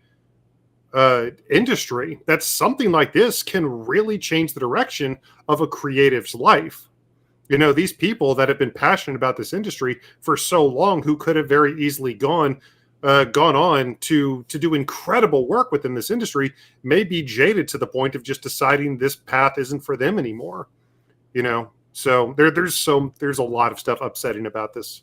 industry that something like this can really change the direction of a creative's life. These people that have been passionate about this industry for so long, who could have very easily gone on to do incredible work within this industry, may be jaded to the point of just deciding this path isn't for them anymore. So there's a lot of stuff upsetting about this.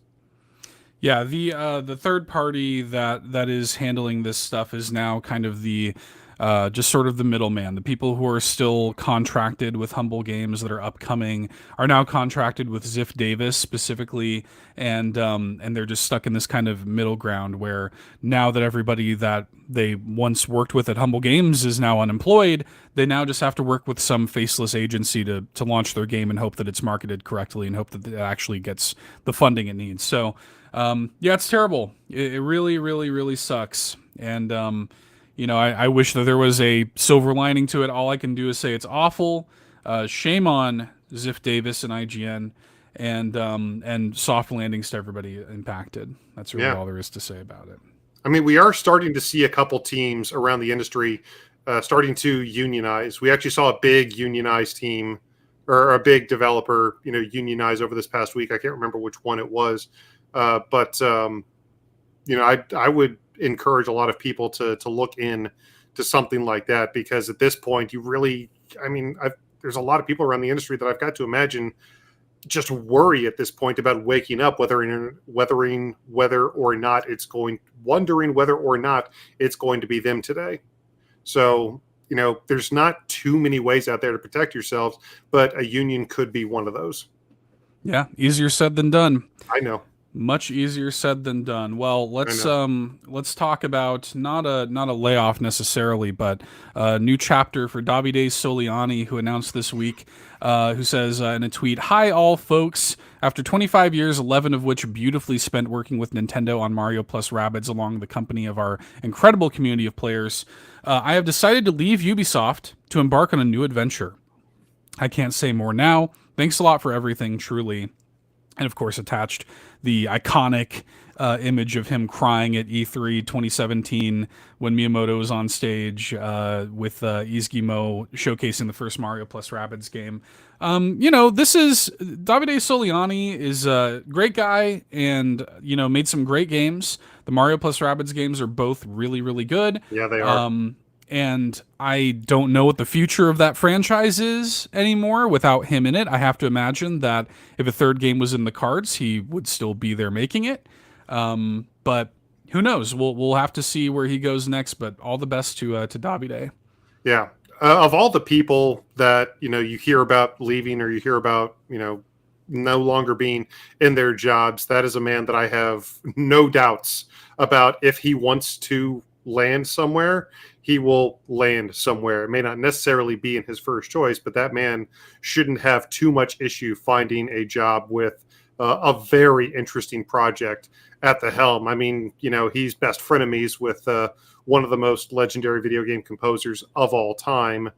Yeah, the third party that is handling this stuff is now kind of the just sort of the middleman. The people who are still contracted with Humble Games that are upcoming are now contracted with Ziff Davis specifically, and they're just stuck in this kind of middle ground where now that everybody that they once worked with at Humble Games is now unemployed, they now just have to work with some faceless agency to launch their game and hope that it's marketed correctly and hope that it actually gets the funding it needs. So yeah, it's terrible. It really, really, really sucks. And I wish that there was a silver lining to it. All I can do is say it's awful. Shame on Ziff Davis and IGN, and soft landings to everybody impacted. That's really all there is to say about it. I mean, we are starting to see a couple teams around the industry starting to unionize. We actually saw a big unionized team, or a big developer, unionize over this past week. I can't remember which one it was, but I would encourage a lot of people to look in to something like that, because at this point there's a lot of people around the industry that I've got to imagine just worry at this point about waking up, wondering whether or not it's going to be them today. So, there's not too many ways out there to protect yourselves, but a union could be one of those. Yeah, easier said than done. I know. Much easier said than done. Well, let's talk about not a layoff necessarily, but a new chapter for Davide Soliani, who announced this week, who says in a tweet, "Hi all folks, After 25 years, 11 of which beautifully spent working with Nintendo on Mario plus Rabbids along the company of our incredible community of players, I have decided to leave Ubisoft to embark on a new adventure. I can't say more now. Thanks a lot for everything, truly. And of course, attached the iconic image of him crying at E3 2017 when Miyamoto was on stage with Izguimo showcasing the first Mario plus Rabbids game. This is Davide Soliani is a great guy, and made some great games. The Mario plus Rabbids games are both really, really good. Yeah, they are. And I don't know what the future of that franchise is anymore without him in it. I have to imagine that if a third game was in the cards, he would still be there making it. But who knows? We'll have to see where he goes next. But all the best to Davide. Yeah. Of all the people that you hear about leaving, or you hear about no longer being in their jobs, that is a man that I have no doubts about. If he wants to land somewhere, he will land somewhere. It may not necessarily be in his first choice, but that man shouldn't have too much issue finding a job with a very interesting project at the helm. I mean, he's best frenemies with one of the most legendary video game composers of all time.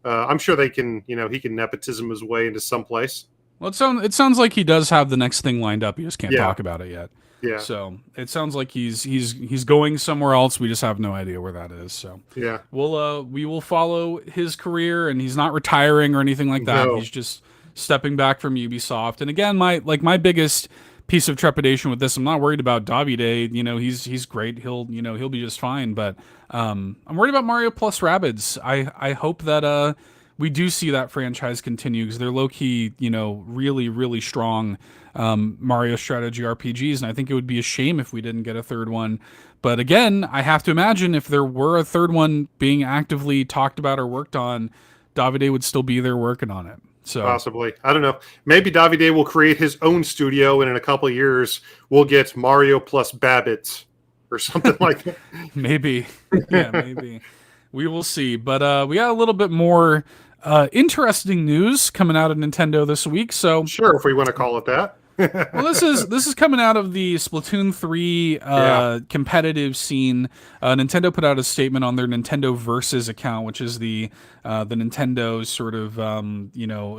I'm sure he can nepotism his way into someplace. Well, it sounds like he does have the next thing lined up. He just can't talk about it yet. Yeah. So it sounds like he's going somewhere else. We just have no idea where that is. So yeah, we will follow his career, and he's not retiring or anything like that. No. He's just stepping back from Ubisoft. And again, my biggest piece of trepidation with this, I'm not worried about Davide. He's great. He'll be just fine. But I'm worried about Mario plus Rabbids. I hope that we do see that franchise continue, because they're low key, really, really strong Mario strategy RPGs, and I think it would be a shame if we didn't get a third one. But again, I have to imagine if there were a third one being actively talked about or worked on, Davide would still be there working on it. So possibly, I don't know. Maybe Davide will create his own studio, and in a couple of years, we'll get Mario plus Babbit or something like that. Maybe, yeah, maybe. We will see. But we got a little bit more interesting news coming out of Nintendo this week. So sure, if we want to call it that. Well, this is coming out of the Splatoon 3 competitive scene. Nintendo put out a statement on their Nintendo Versus account, which is the Nintendo's sort of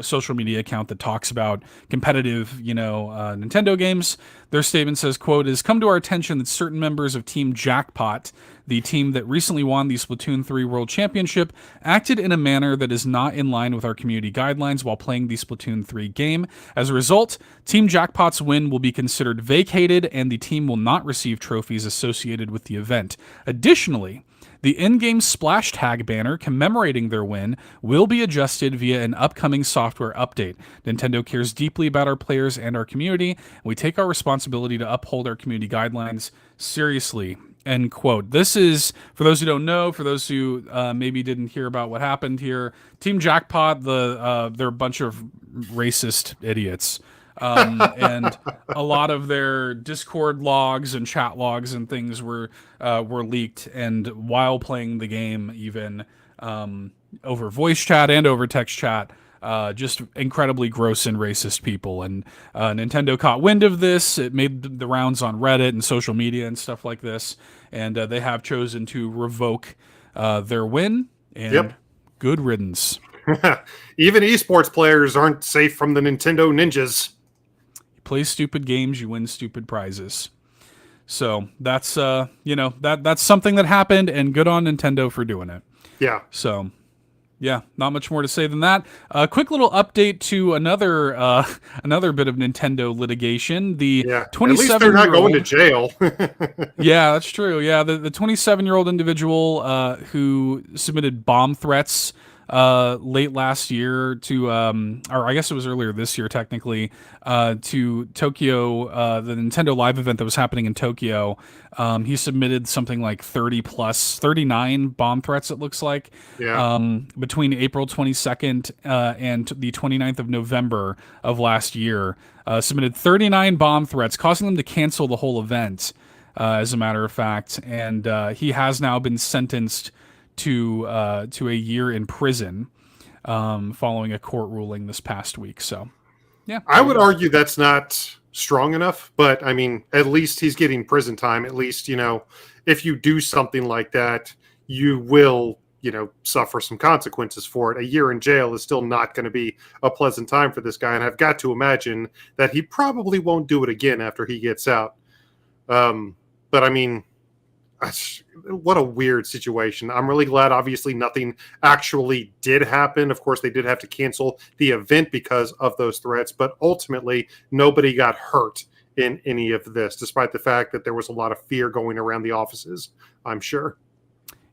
social media account that talks about competitive Nintendo games. Their statement says, quote, "It has come to our attention that certain members of Team Jackpot, the team that recently won the Splatoon 3 World Championship, acted in a manner that is not in line with our community guidelines while playing the Splatoon 3 game. As a result, Team Jackpot's win will be considered vacated, and the team will not receive trophies associated with the event. Additionally, the in-game splash tag banner commemorating their win will be adjusted via an upcoming software update. Nintendo cares deeply about our players and our community, and we take our responsibility to uphold our community guidelines seriously." End quote. This is, for those who don't know, for those who maybe didn't hear about what happened here, Team Jackpot, they're a bunch of racist idiots. And a lot of their Discord logs and chat logs and things were leaked, and while playing the game, even over voice chat and over text chat, just incredibly gross and racist people. And Nintendo caught wind of this. It made the rounds on Reddit and social media and stuff like this, and they have chosen to revoke their win. And good riddance. Even esports players aren't safe from the Nintendo ninjas. You play stupid games, you win stupid prizes. So that's that's something that happened, and good on Nintendo for doing it. Yeah. So yeah, not much more to say than that. A quick little update to another bit of Nintendo litigation. The 27-year-old. At least they're not going to jail. Yeah, that's true. Yeah, the 27-year-old individual who submitted bomb threats late last year to, or I guess it was earlier this year technically, to Tokyo, the Nintendo Live event that was happening in Tokyo. He submitted something like 39 bomb threats, it looks like, between April 22nd and the 29th of November of last year. Submitted 39 bomb threats, causing them to cancel the whole event, as a matter of fact. And he has now been sentenced to a year in prison, following a court ruling this past week. So Yeah, I there you would go. argue that's not strong enough, but I mean, at least he's getting prison time. At least, if you do something like that, you will, suffer some consequences for it. A year in jail is still not going to be a pleasant time for this guy. And I've got to imagine that he probably won't do it again after he gets out. But I mean, what a weird situation. I'm really glad, obviously, nothing actually did happen. Of course, they did have to cancel the event because of those threats, but ultimately, nobody got hurt in any of this, despite the fact that there was a lot of fear going around the offices, I'm sure.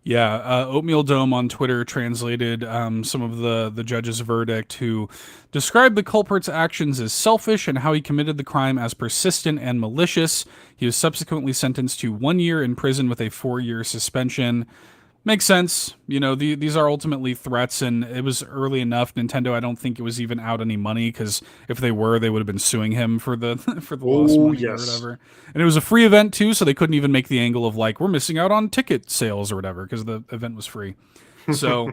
Yeah, Oatmeal Dome on Twitter translated some of the judge's verdict, who described the culprit's actions as selfish and how he committed the crime as persistent and malicious. He was subsequently sentenced to 1 year in prison with a 4-year suspension. Makes sense. These are ultimately threats, and it was early enough. Nintendo, I don't think it was even out any money, because if they were, they would have been suing him for the for the lost Oh, money or yes. whatever. And it was a free event too, so they couldn't even make the angle of like we're missing out on ticket sales or whatever because the event was free. So,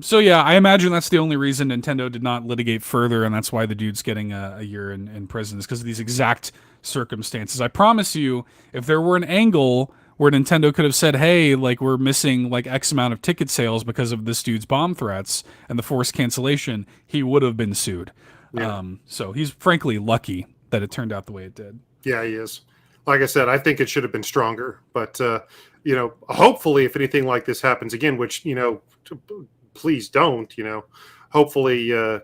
so yeah, I imagine that's the only reason Nintendo did not litigate further, and that's why the dude's getting a year in prison, is because of these exact circumstances. I promise you, if there were an angle where Nintendo could have said, "Hey, like we're missing like X amount of ticket sales because of this dude's bomb threats and the forced cancellation," he would have been sued. Yeah. So he's frankly lucky that it turned out the way it did. Yeah, he is. Like I said, I think it should have been stronger. But, hopefully, if anything like this happens again, which, please don't, hopefully, a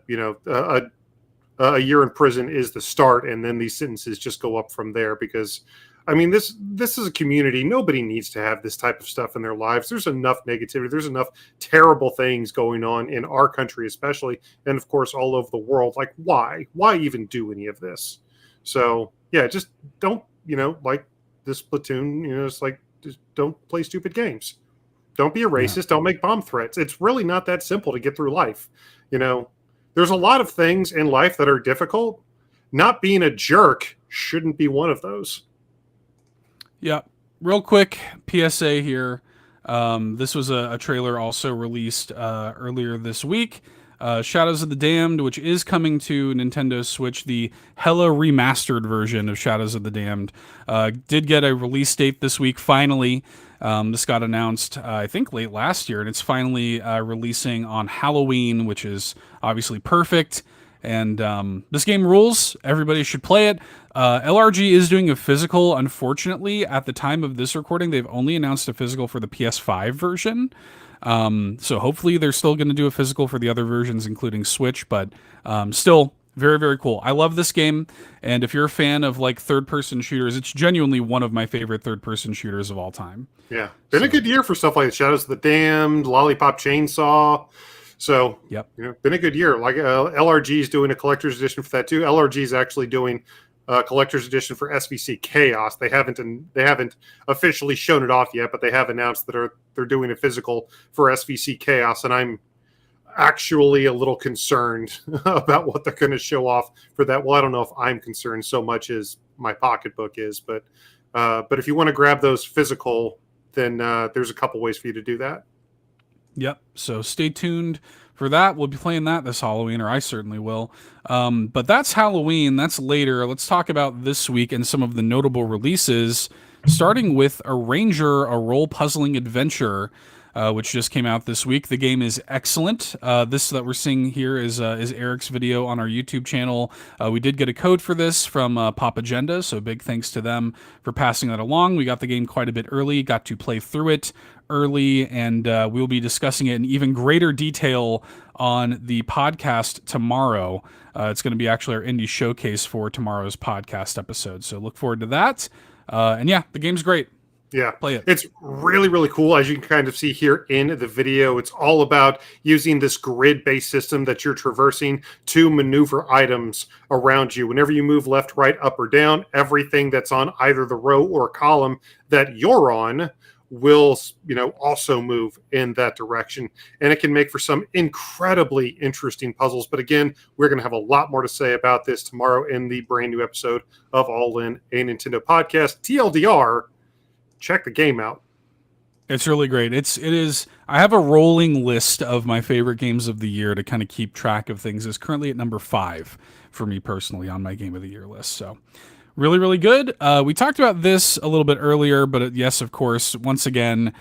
year in prison is the start, and then these sentences just go up from there. Because, I mean, this is a community. Nobody needs to have this type of stuff in their lives. There's enough negativity. There's enough terrible things going on in our country, especially, and of course, all over the world. Like, why? Why even do any of this? So, yeah, just don't, like this platoon, it's like, just don't play stupid games. Don't be a Yeah. racist. Don't make bomb threats. It's really not that simple to get through life. There's a lot of things in life that are difficult. Not being a jerk shouldn't be one of those. Yeah. Real quick PSA here. This was a trailer also released earlier this week. Shadows of the Damned, which is coming to Nintendo Switch, the hella remastered version of Shadows of the Damned, did get a release date this week, finally. This got announced, I think, late last year, and it's finally releasing on Halloween, which is obviously perfect. And this game rules. Everybody should play it. LRG is doing a physical. Unfortunately, at the time of this recording, they've only announced a physical for the PS5 version. So hopefully they're still going to do a physical for the other versions, including Switch. But still, very, very cool. I love this game. And if you're a fan of like third-person shooters, it's genuinely one of my favorite third-person shooters of all time. Yeah. Been a good year for stuff like Shadows of the Damned, Lollipop Chainsaw. So, Yep. Been a good year. Like LRG is doing a collector's edition for that too. LRG is actually doing a collector's edition for SVC Chaos. They haven't officially shown it off yet, but they have announced that they're doing a physical for SVC Chaos, and I'm actually a little concerned about what they're going to show off for that. Well, I don't know if I'm concerned so much as my pocketbook is, but if you want to grab those physical, then there's a couple ways for you to do that. Yep. So stay tuned for that. We'll be playing that this Halloween, or I certainly will. But that's Halloween. That's later. Let's talk about this week and some of the notable releases, starting with Arranger, a role puzzling adventure, which just came out this week. The game is excellent. This that we're seeing here is Eric's video on our YouTube channel. We did get a code for this from Pop Agenda, so big thanks to them for passing that along. We got the game quite a bit early, got to play through it early, and we'll be discussing it in even greater detail on the podcast tomorrow. It's going to be actually our indie showcase for tomorrow's podcast episode, so look forward to that. And yeah, the game's great. Yeah, Play it. It's really, really cool. As you can kind of see here in the video, it's all about using this grid-based system that you're traversing to maneuver items around you. Whenever you move left, right, up, or down, everything that's on either the row or column that you're on will, also move in that direction. And it can make for some incredibly interesting puzzles. But again, we're going to have a lot more to say about this tomorrow in the brand new episode of All In, a Nintendo podcast. TLDR, check the game out. It's really great. It is. I have a rolling list of my favorite games of the year to kind of keep track of things. It's currently at number 5 for me personally on my game of the year list. So really, really good. We talked about this a little bit earlier, but yes, of course, once again,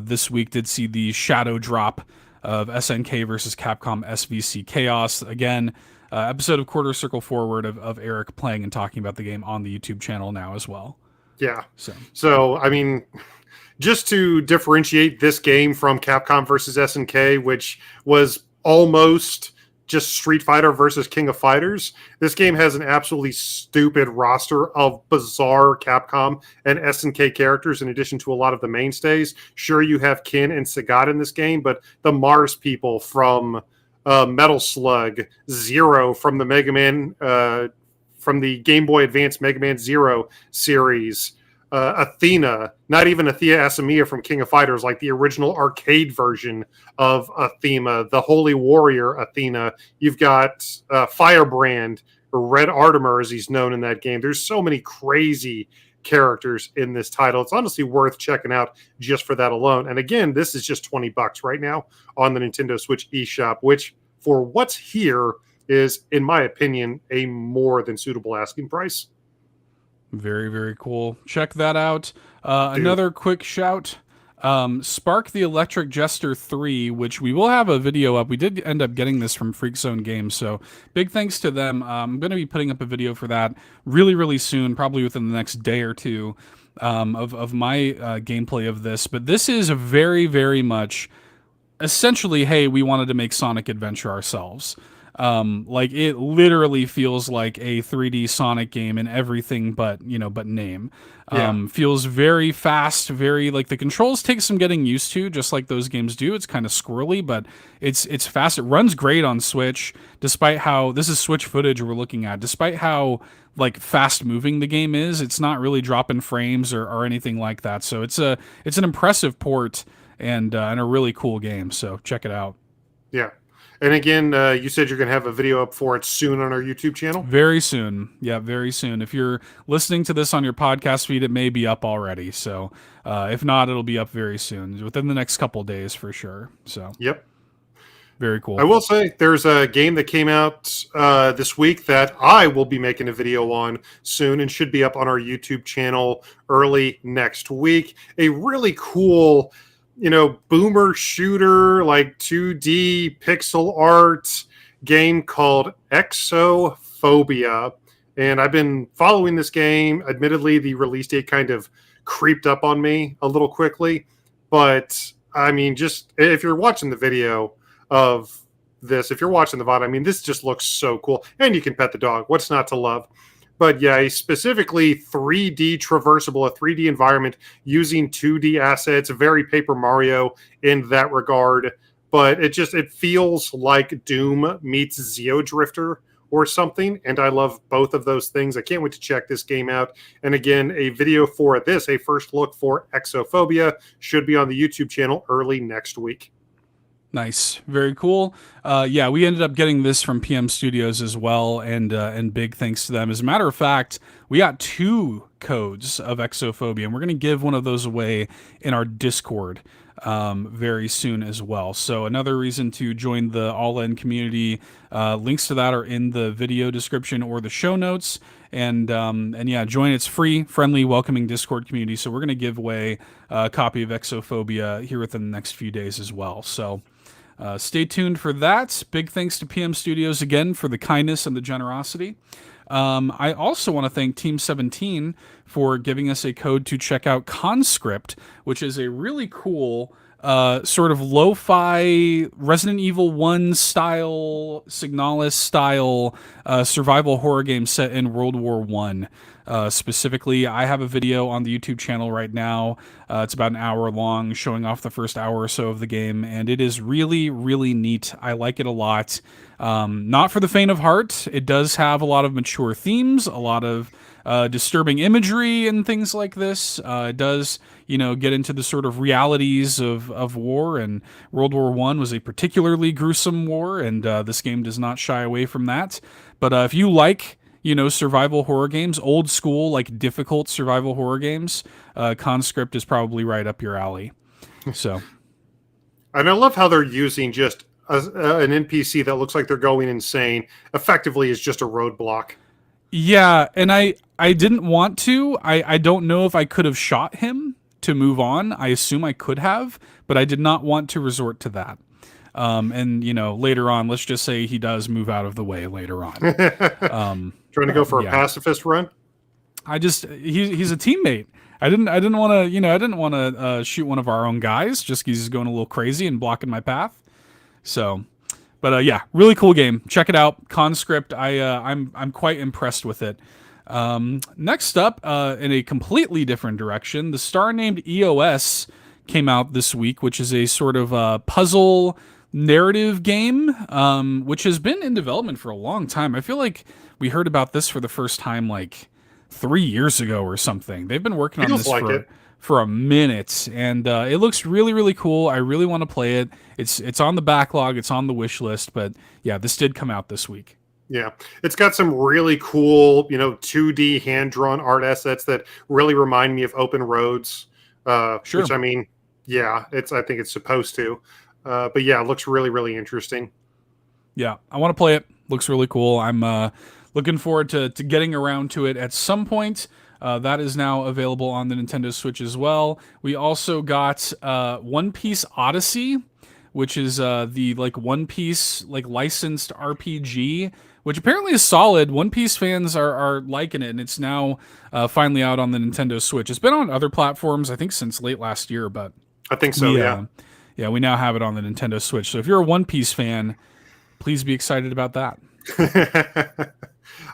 this week did see the shadow drop of SNK versus Capcom SVC Chaos. Again, episode of Quarter Circle Forward of Eric playing and talking about the game on the YouTube channel now as well. Yeah. So So, I mean, just to differentiate this game from Capcom versus SNK, which was almost just Street Fighter versus King of Fighters, this game has an absolutely stupid roster of bizarre Capcom and SNK characters in addition to a lot of the mainstays. Sure, you have Kin and Sagat in this game, but the Mars people from Metal Slug, Zero from the Mega Man, from the Game Boy Advance Mega Man Zero series, Athena, not even Athena Asamiya from King of Fighters, like the original arcade version of Athena, the Holy Warrior Athena. You've got Firebrand, or Red Artemer as he's known in that game. There's so many crazy characters in this title. It's honestly worth checking out just for that alone. And again, this is just $20 right now on the Nintendo Switch eShop, which for what's here is, in my opinion, a more than suitable asking price. very, very cool. Check that out. Dude. Another quick shout. Spark the Electric Jester 3, which we will have a video up. We did end up getting this from Freak Zone Games, so big thanks to them. I'm going to be putting up a video for that really, really soon, probably within the next day or two, of my gameplay of this. But this is very, very much essentially, hey, we wanted to make Sonic Adventure ourselves. Like it literally feels like a 3D Sonic game in everything but name. Feels very fast, very like the controls take some getting used to, just like those games do. It's kind of squirrely, but it's fast. It runs great on Switch, despite how this is Switch footage we're looking at. Despite how like fast moving the game is, it's not really dropping frames or anything like that. So it's an impressive port and a really cool game. So check it out. Yeah. And again, you said you're going to have a video up for it soon on our YouTube channel? Very soon. Yeah, very soon. If you're listening to this on your podcast feed, it may be up already. So if not, it'll be up very soon, within the next couple days for sure. So Yep. very cool. I will say there's a game that came out this week that I will be making a video on soon and should be up on our YouTube channel early next week. A really cool, boomer shooter, like 2D pixel art game called Exophobia. And I've been following this game. Admittedly, the release date kind of creeped up on me a little quickly. But, I mean, just if you're watching the video of this, if you're watching the VOD, I mean, this just looks so cool. And you can pet the dog. What's not to love? But yeah, specifically 3D traversable, a 3D environment using 2D assets, very Paper Mario in that regard. But it feels like Doom meets Zeo Drifter or something. And I love both of those things. I can't wait to check this game out. And again, a video for this, a first look for Exophobia, should be on the YouTube channel early next week. Nice, very cool. Yeah, we ended up getting this from PM Studios as well, and big thanks to them. As a matter of fact, we got 2 codes of Exophobia, and we're going to give one of those away in our Discord very soon as well. So another reason to join the All In community. Links to that are in the video description or the show notes. And yeah, join. It's free, friendly, welcoming Discord community. So we're going to give away a copy of Exophobia here within the next few days as well. So stay tuned for that. Big thanks to PM Studios again for the kindness and the generosity. I also want to thank Team 17 for giving us a code to check out Conscript, which is a really cool sort of lo-fi Resident Evil 1 style, Signalis style survival horror game set in World War I. Specifically, I have a video on the YouTube channel right now. It's about an hour long, showing off the first hour or so of the game, and it is really, really neat. I like it a lot. Not for the faint of heart. It does have a lot of mature themes, a lot of disturbing imagery and things like this. It does, get into the sort of realities of war, and World War I was a particularly gruesome war, and this game does not shy away from that. But if you like survival horror games, old school, like difficult survival horror games, Conscript is probably right up your alley. So And I love how they're using just an NPC that looks like they're going insane, effectively is just a roadblock. yeah, and I didn't want to. I don't know if I could have shot him to move on. I assume I could have, but I did not want to resort to that. And later on, let's just say he does move out of the way later on. Trying to go for a Yeah. pacifist run? He's a teammate. I didn't want to I didn't want to shoot one of our own guys just 'cause he's going a little crazy and blocking my path. So, but yeah, really cool game. Check it out. Conscript. I'm quite impressed with it. Next up, in a completely different direction, the star named EOS came out this week, which is a sort of puzzle narrative game, which has been in development for a long time. I feel like we heard about this for the first time like 3 years ago or something. They've been working on Feels this like for it. a minute, and it looks really really cool. I really want to play it. It's on the backlog. It's on the wish list. But yeah, this did come out this week. Yeah, it's got some really cool, 2D hand-drawn art assets that really remind me of Open Roads. Sure. Which I mean, yeah, I think it's supposed to. But yeah, it looks really, really interesting. Yeah, I want to play it. Looks really cool. I'm looking forward to getting around to it at some point. That is now available on the Nintendo Switch as well. We also got One Piece Odyssey, which is the like One Piece like licensed RPG, which apparently is solid. One Piece fans are liking it, and it's now finally out on the Nintendo Switch. It's been on other platforms, I think, since late last year, but I think so, yeah. yeah, we now have it on the Nintendo Switch. So if you're a One Piece fan, please be excited about that.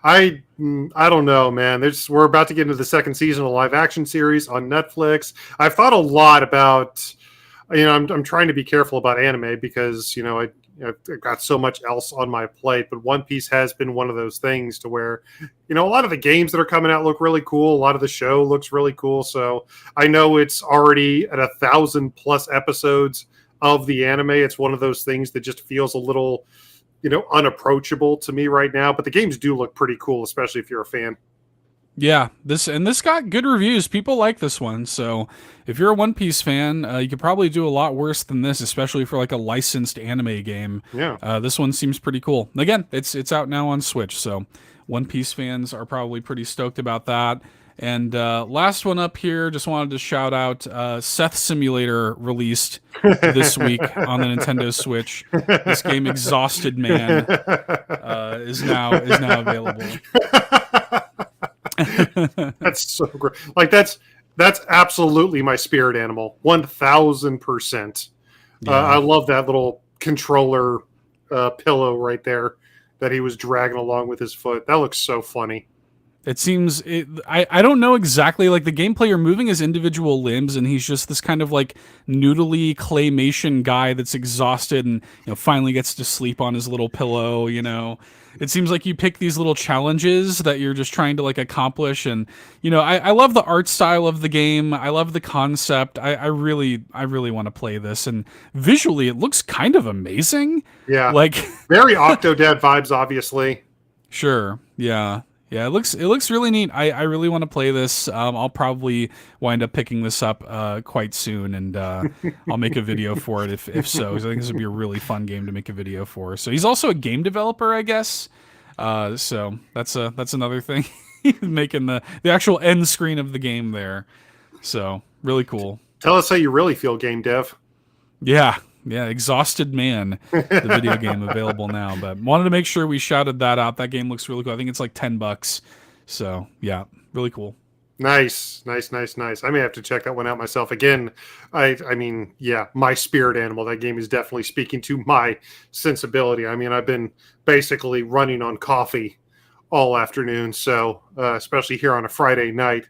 I don't know, man. We're about to get into the second season of a live action series on Netflix. I've thought a lot about, I'm trying to be careful about anime because I've got so much else on my plate. But One Piece has been one of those things to where, a lot of the games that are coming out look really cool. A lot of the show looks really cool. So I know it's already at 1,000+ episodes of the anime. It's one of those things that just feels a little unapproachable to me right now, but the games do look pretty cool, especially if you're a fan. Yeah, this got good reviews. People like this one. So if you're a One Piece fan, you could probably do a lot worse than this, especially for like a licensed anime game. Yeah. This one seems pretty cool. Again, it's out now on Switch, so One Piece fans are probably pretty stoked about that. And last one up here, just wanted to shout out Seth Simulator released this week on the Nintendo Switch. This game, Exhausted Man, is now available. That's so great. Like that's absolutely my spirit animal, 1,000%. Yeah. I love that little controller pillow right there that he was dragging along with his foot. That looks so funny. It seems I don't know exactly, like the gameplay, you're moving his individual limbs and he's just this kind of like noodly claymation guy that's exhausted and finally gets to sleep on his little pillow. It seems like you pick these little challenges that you're just trying to like accomplish, and I love the art style of the game. I love the concept. I really want to play this, and visually it looks kind of amazing. Yeah, like very Octodad vibes, obviously. Sure. Yeah. Yeah, it looks really neat. I really want to play this. I'll probably wind up picking this up quite soon, and I'll make a video for it if so. 'Cause I think this would be a really fun game to make a video for. So he's also a game developer, I guess. So that's another thing. Making the actual end screen of the game there. So really cool. Tell us how you really feel, game dev. Yeah. Yeah, Exhausted Man, the video game available now. But wanted to make sure we shouted that out. That game looks really cool. I think it's like $10. So yeah, really cool. Nice. I may have to check that one out myself again. I mean, yeah, my spirit animal. That game is definitely speaking to my sensibility. I mean, I've been basically running on coffee all afternoon, so especially here on a Friday night.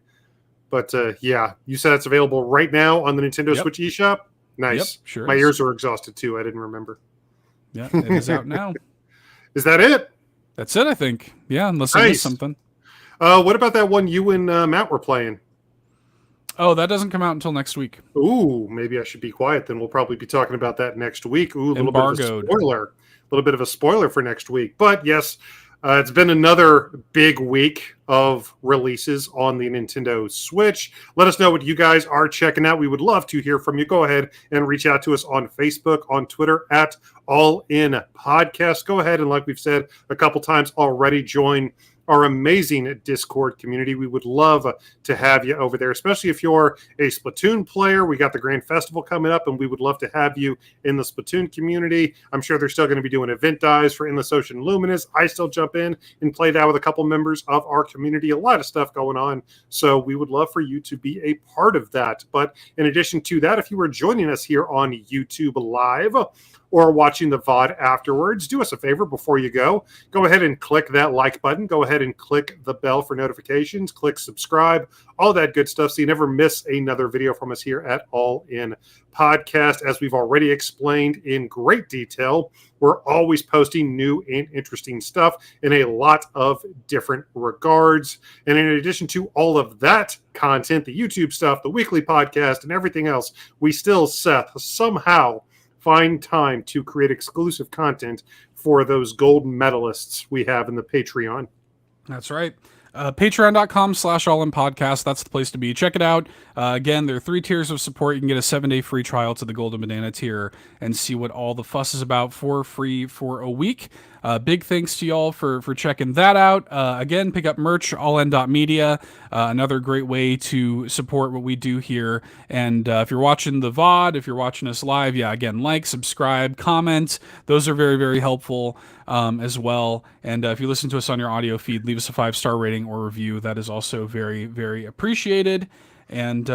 But yeah, you said it's available right now on the Nintendo Switch eShop. Nice. Yep, sure. My ears are exhausted too. I didn't remember. Yeah, it is out now. Is that it? That's it, I think. Yeah, unless I missed something. What about that one you and Matt were playing? Oh, that doesn't come out until next week. Ooh, maybe I should be quiet then. We'll probably be talking about that next week. Ooh, a little bit of a spoiler. A little bit of a spoiler for next week. But yes, It's been another big week of releases on the Nintendo Switch. Let us know what you guys are checking out. We would love to hear from you. Go ahead and reach out to us on Facebook, on Twitter at All In Podcast. Go ahead and, like we've said a couple times already, join our amazing Discord community. We would love to have you over there, especially if you're a Splatoon player. We got the Grand Festival coming up, and we would love to have you in the Splatoon community. I'm sure they're still going to be doing event dives for Endless Ocean Luminous. I still jump in and play that with a couple members of our community. A lot of stuff going on, so we would love for you to be a part of that. But in addition to that, if you were joining us here on YouTube Live or watching the VOD afterwards, do us a favor before you go. Go ahead and click that like button. Go ahead and click the bell for notifications. Click subscribe, all that good stuff, so you never miss another video from us here at All In Podcast. As we've already explained in great detail, we're always posting new and interesting stuff in a lot of different regards. And in addition to all of that content, the YouTube stuff, the weekly podcast, and everything else, we still, Seth, somehow find time to create exclusive content for those gold medalists we have in the Patreon. That's right. Patreon.com/allinpodcast. That's the place to be. Check it out. Again, there are 3 tiers of support. You can get a 7-day free trial to the Golden Banana tier and see what all the fuss is about for free for a week. Big thanks to y'all for checking that out. Again, pick up merch, allin.media. Another great way to support what we do here. And if you're watching the VOD, if you're watching us live, again, like, subscribe, comment. Those are very, very helpful as well. And if you listen to us on your audio feed, leave us a 5-star rating or review. That is also very, very appreciated. And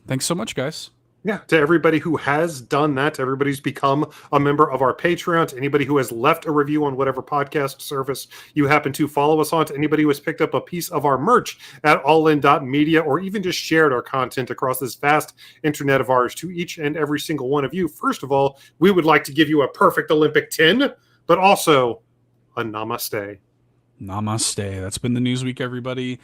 thanks so much, guys. Yeah, to everybody who has done that, to everybody who's become a member of our Patreon, to anybody who has left a review on whatever podcast service you happen to follow us on, to anybody who has picked up a piece of our merch at allin.media, or even just shared our content across this vast internet of ours, to each and every single one of you. First of all, we would like to give you a perfect Olympic 10, but also a namaste. Namaste. That's been the news week, everybody.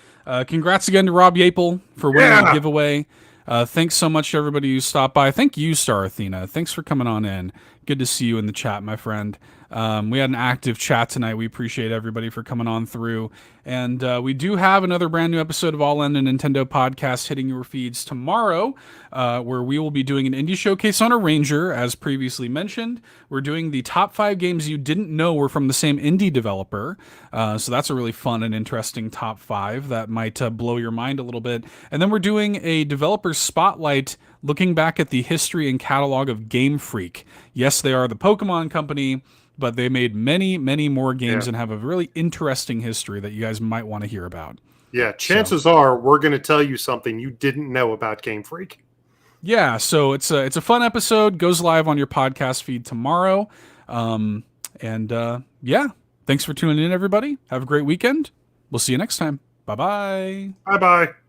Congrats again to Rob Yapel for winning the giveaway. Thanks so much to everybody who stopped by. Thank you, Star Athena. Thanks for coming on in. Good to see you in the chat, my friend. We had an active chat tonight. We appreciate everybody for coming on through. And we do have another brand new episode of All In, a Nintendo podcast hitting your feeds tomorrow, where we will be doing an indie showcase on a Ranger, as previously mentioned. We're doing the top 5 games you didn't know were from the same indie developer. So that's a really fun and interesting top 5 that might blow your mind a little bit. And then we're doing a developer spotlight looking back at the history and catalog of Game Freak. Yes, they are the Pokemon company, but they made many, many more games and have a really interesting history that you guys might want to hear about. Yeah, chances are we're going to tell you something you didn't know about Game Freak. Yeah, so it's a fun episode. Goes live on your podcast feed tomorrow. Thanks for tuning in, everybody. Have a great weekend. We'll see you next time. Bye-bye. Bye-bye.